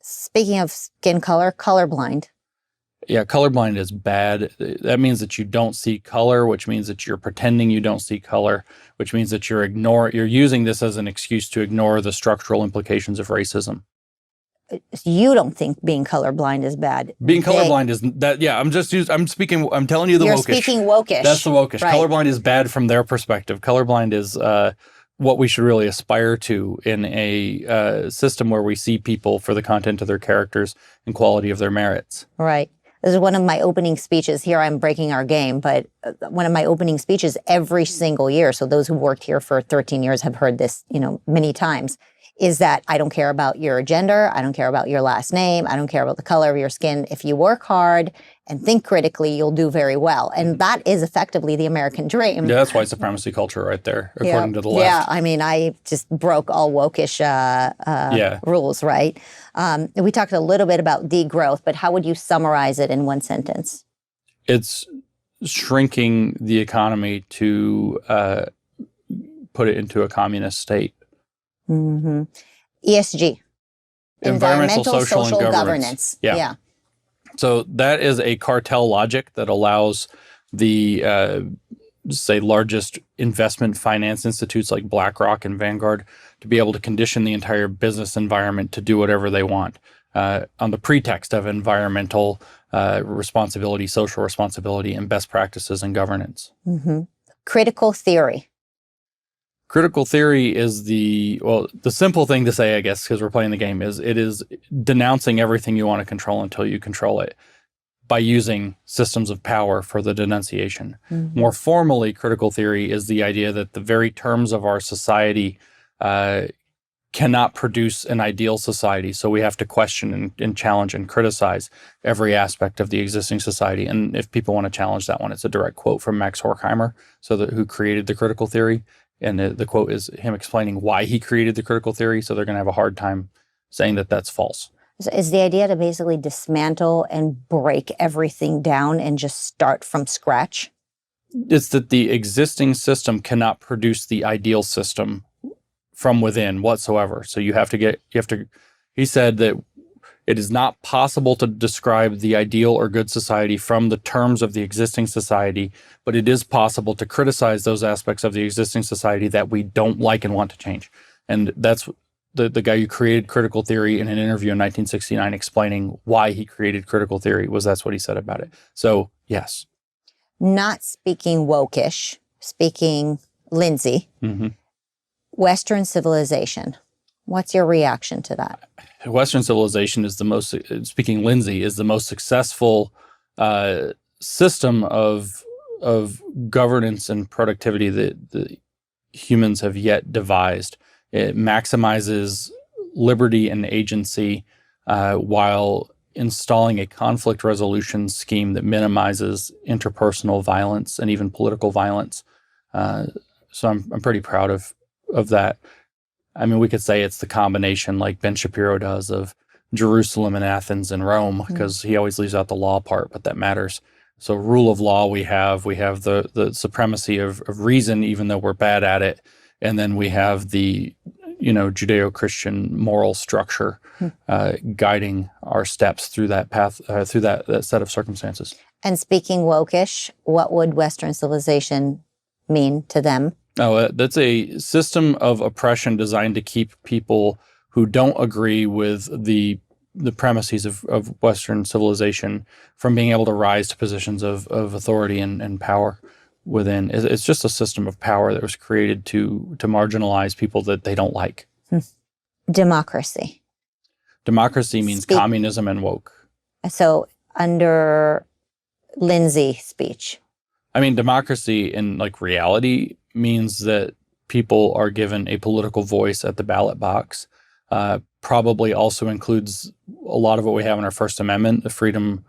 Speaking of skin color, colorblind. Yeah, colorblind is bad. That means that you don't see color, which means that you're pretending you don't see color, which means that you're using this as an excuse to ignore the structural implications of racism. you don't think being colorblind is bad. Being colorblind is that, yeah, I'm telling you the You're wokish. speaking wokish. That's the wokish. Right. Colorblind is bad from their perspective. Colorblind is what we should really aspire to in a system where we see people for the content of their characters and quality of their merits. Right. This is one of my opening speeches. Here I'm breaking our game, but one of my opening speeches every single year, so those who worked here for 13 years have heard this, many times, is that I don't care about your gender, I don't care about your last name, I don't care about the color of your skin. If you work hard and think critically, you'll do very well. And that is effectively the American dream. Yeah, that's white supremacy culture right there, according to the left. Yeah, I mean, I just broke all wokish rules, right? We talked a little bit about degrowth, but how would you summarize it in one sentence? It's shrinking the economy to put it into a communist state. Mm-hmm. ESG. Environmental, social, and governance. Yeah. So that is a cartel logic that allows the, say, largest investment finance institutes like BlackRock and Vanguard to be able to condition the entire business environment to do whatever they want on the pretext of environmental responsibility, social responsibility, and best practices in governance. Mm-hmm. Critical theory. Critical theory is the simple thing to say, I guess, because we're playing the game, is it is denouncing everything you want to control until you control it by using systems of power for the denunciation. Mm-hmm. More formally, critical theory is the idea that the very terms of our society cannot produce an ideal society. So we have to question and challenge and criticize every aspect of the existing society. And if people want to challenge that one, it's a direct quote from Max Horkheimer, who created the critical theory. And the quote is him explaining why he created the critical theory. So they're going to have a hard time saying that that's false. So is the idea to basically dismantle and break everything down and just start from scratch? It's that the existing system cannot produce the ideal system from within whatsoever. So he said that it is not possible to describe the ideal or good society from the terms of the existing society, but it is possible to criticize those aspects of the existing society that we don't like and want to change. And that's the guy who created critical theory in an interview in 1969 explaining why he created critical theory that's what he said about it. So, yes. Not speaking wokish, speaking Lindsay, mm-hmm. Western civilization. What's your reaction to that? Western civilization is speaking Lindsay, is the most successful system of governance and productivity that the humans have yet devised. It maximizes liberty and agency while installing a conflict resolution scheme that minimizes interpersonal violence and even political violence. So I'm pretty proud of that. I mean, we could say it's the combination, like Ben Shapiro does, of Jerusalem and Athens and Rome, because he always leaves out the law part, but that matters. So rule of law we have the supremacy of reason, even though we're bad at it. And then we have the, Judeo-Christian moral structure guiding our steps through that path, through that set of circumstances. And speaking wokish, what would Western civilization mean to them? Oh, that's a system of oppression designed to keep people who don't agree with the premises of Western civilization from being able to rise to positions of authority and power within. It's just a system of power that was created to marginalize people that they don't like. Democracy. Democracy means communism and woke. So under Lindsay speech. I mean, democracy in reality means that people are given a political voice at the ballot box. Probably also includes a lot of what we have in our First Amendment, the freedom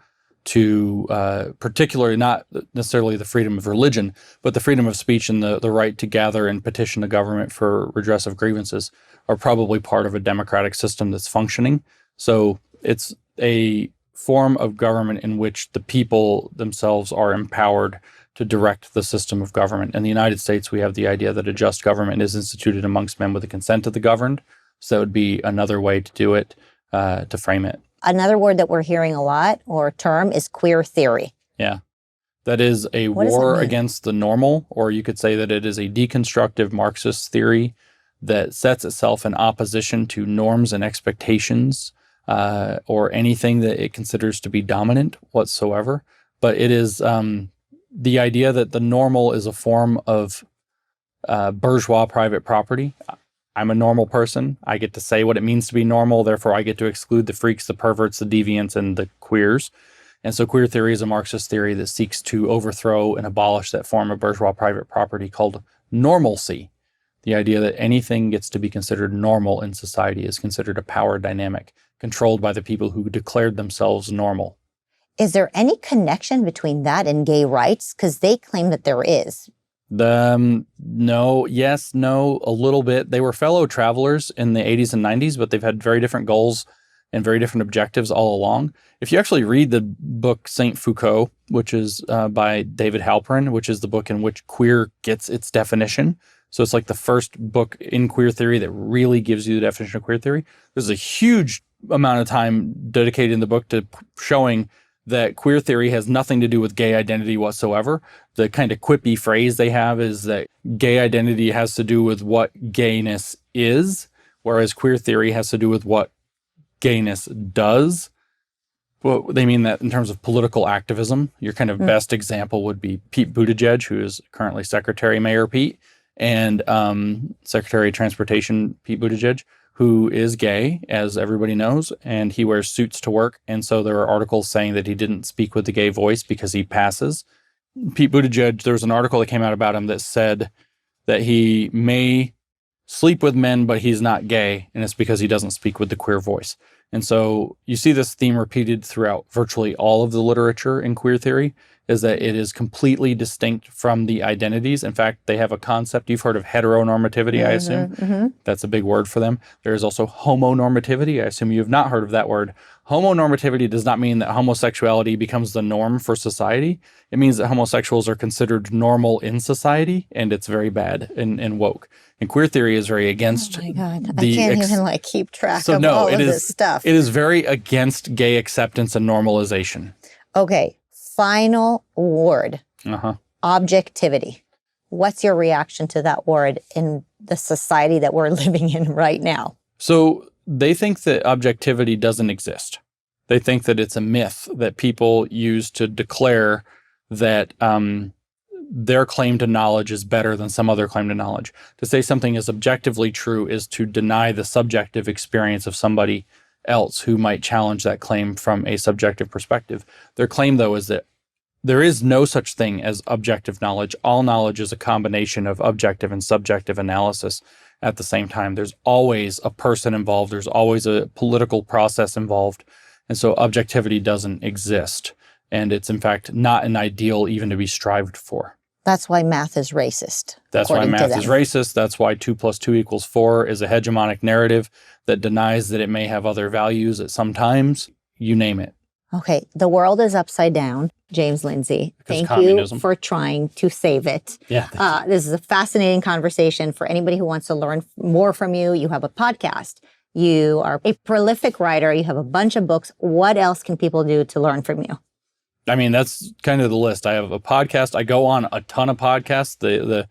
to, particularly not necessarily the freedom of religion, but the freedom of speech and the right to gather and petition the government for redress of grievances are probably part of a democratic system that's functioning. So it's a form of government in which the people themselves are empowered to direct the system of government. In the United States, we have the idea that a just government is instituted amongst men with the consent of the governed. So that would be another way to do it, to frame it. Another word that we're hearing a lot, or term, is queer theory. Yeah. That is a war against the normal, or you could say that it is a deconstructive Marxist theory that sets itself in opposition to norms and expectations or anything that it considers to be dominant whatsoever. But it is the idea that the normal is a form of bourgeois private property. I'm a normal person. I get to say what it means to be normal. Therefore, I get to exclude the freaks, the perverts, the deviants, and the queers. And so queer theory is a Marxist theory that seeks to overthrow and abolish that form of bourgeois private property called normalcy. The idea that anything gets to be considered normal in society is considered a power dynamic controlled by the people who declared themselves normal. Is there any connection between that and gay rights? Because they claim that there is. No, yes, no, a little bit. They were fellow travelers in the 80s and 90s, but they've had very different goals and very different objectives all along. If you actually read the book Saint Foucault, which is by David Halperin, which is the book in which queer gets its definition. So it's like the first book in queer theory that really gives you the definition of queer theory. There's a huge amount of time dedicated in the book to showing that queer theory has nothing to do with gay identity whatsoever. The kind of quippy phrase they have is that gay identity has to do with what gayness is, whereas queer theory has to do with what gayness does. Well, they mean that in terms of political activism. Your kind of best example would be Pete Buttigieg, who is currently Secretary Mayor Pete, and Secretary of Transportation Pete Buttigieg, who is gay, as everybody knows, and he wears suits to work. And so there are articles saying that he didn't speak with the gay voice because he passes. Pete Buttigieg, there was an article that came out about him that said that he may sleep with men, but he's not gay, and it's because he doesn't speak with the queer voice. And so you see this theme repeated throughout virtually all of the literature in queer theory, is that it is completely distinct from the identities. In fact, they have a concept. You've heard of heteronormativity, I assume. That's a big word for them. There is also homonormativity. I assume you have not heard of that word. Homonormativity does not mean that homosexuality becomes the norm for society. It means that homosexuals are considered normal in society, and it's very bad and woke. And queer theory is very against. Oh my God, I can't even keep track of all of this stuff. It is very against gay acceptance and normalization. Okay. Final word, objectivity. What's your reaction to that word in the society that we're living in right now? So they think that objectivity doesn't exist. They think that it's a myth that people use to declare that their claim to knowledge is better than some other claim to knowledge. To say something is objectively true is to deny the subjective experience of somebody else who might challenge that claim from a subjective perspective. Their claim, though, is that there is no such thing as objective knowledge. All knowledge is a combination of objective and subjective analysis at the same time. There's always a person involved. There's always a political process involved. And so objectivity doesn't exist. And it's, in fact, not an ideal even to be strived for. That's why math is racist. That's why math is racist. That's why 2 + 2 = 4 is a hegemonic narrative that denies that it may have other values at some times. You name it. Okay. The world is upside down. James Lindsay, thank you for trying to save it. Yeah. This is a fascinating conversation for anybody who wants to learn more from you. You have a podcast. You are a prolific writer. You have a bunch of books. What else can people do to learn from you? I mean, that's kind of the list. I have a podcast. I go on a ton of podcasts. The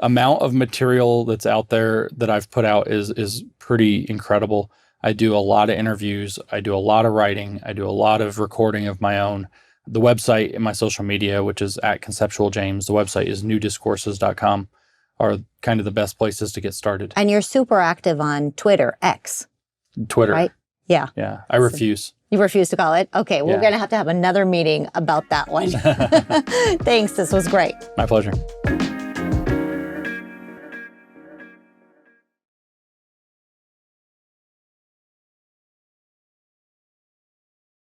amount of material that's out there that I've put out is pretty incredible. I do a lot of interviews. I do a lot of writing. I do a lot of recording of my own. The website and my social media, which is @ConceptualJames. The website is newdiscourses.com, are kind of the best places to get started. And you're super active on Twitter, X. Twitter. Right? Yeah. Yeah. I refuse. You refuse to call it? Okay. We're going to have another meeting about that one. Thanks. This was great. My pleasure.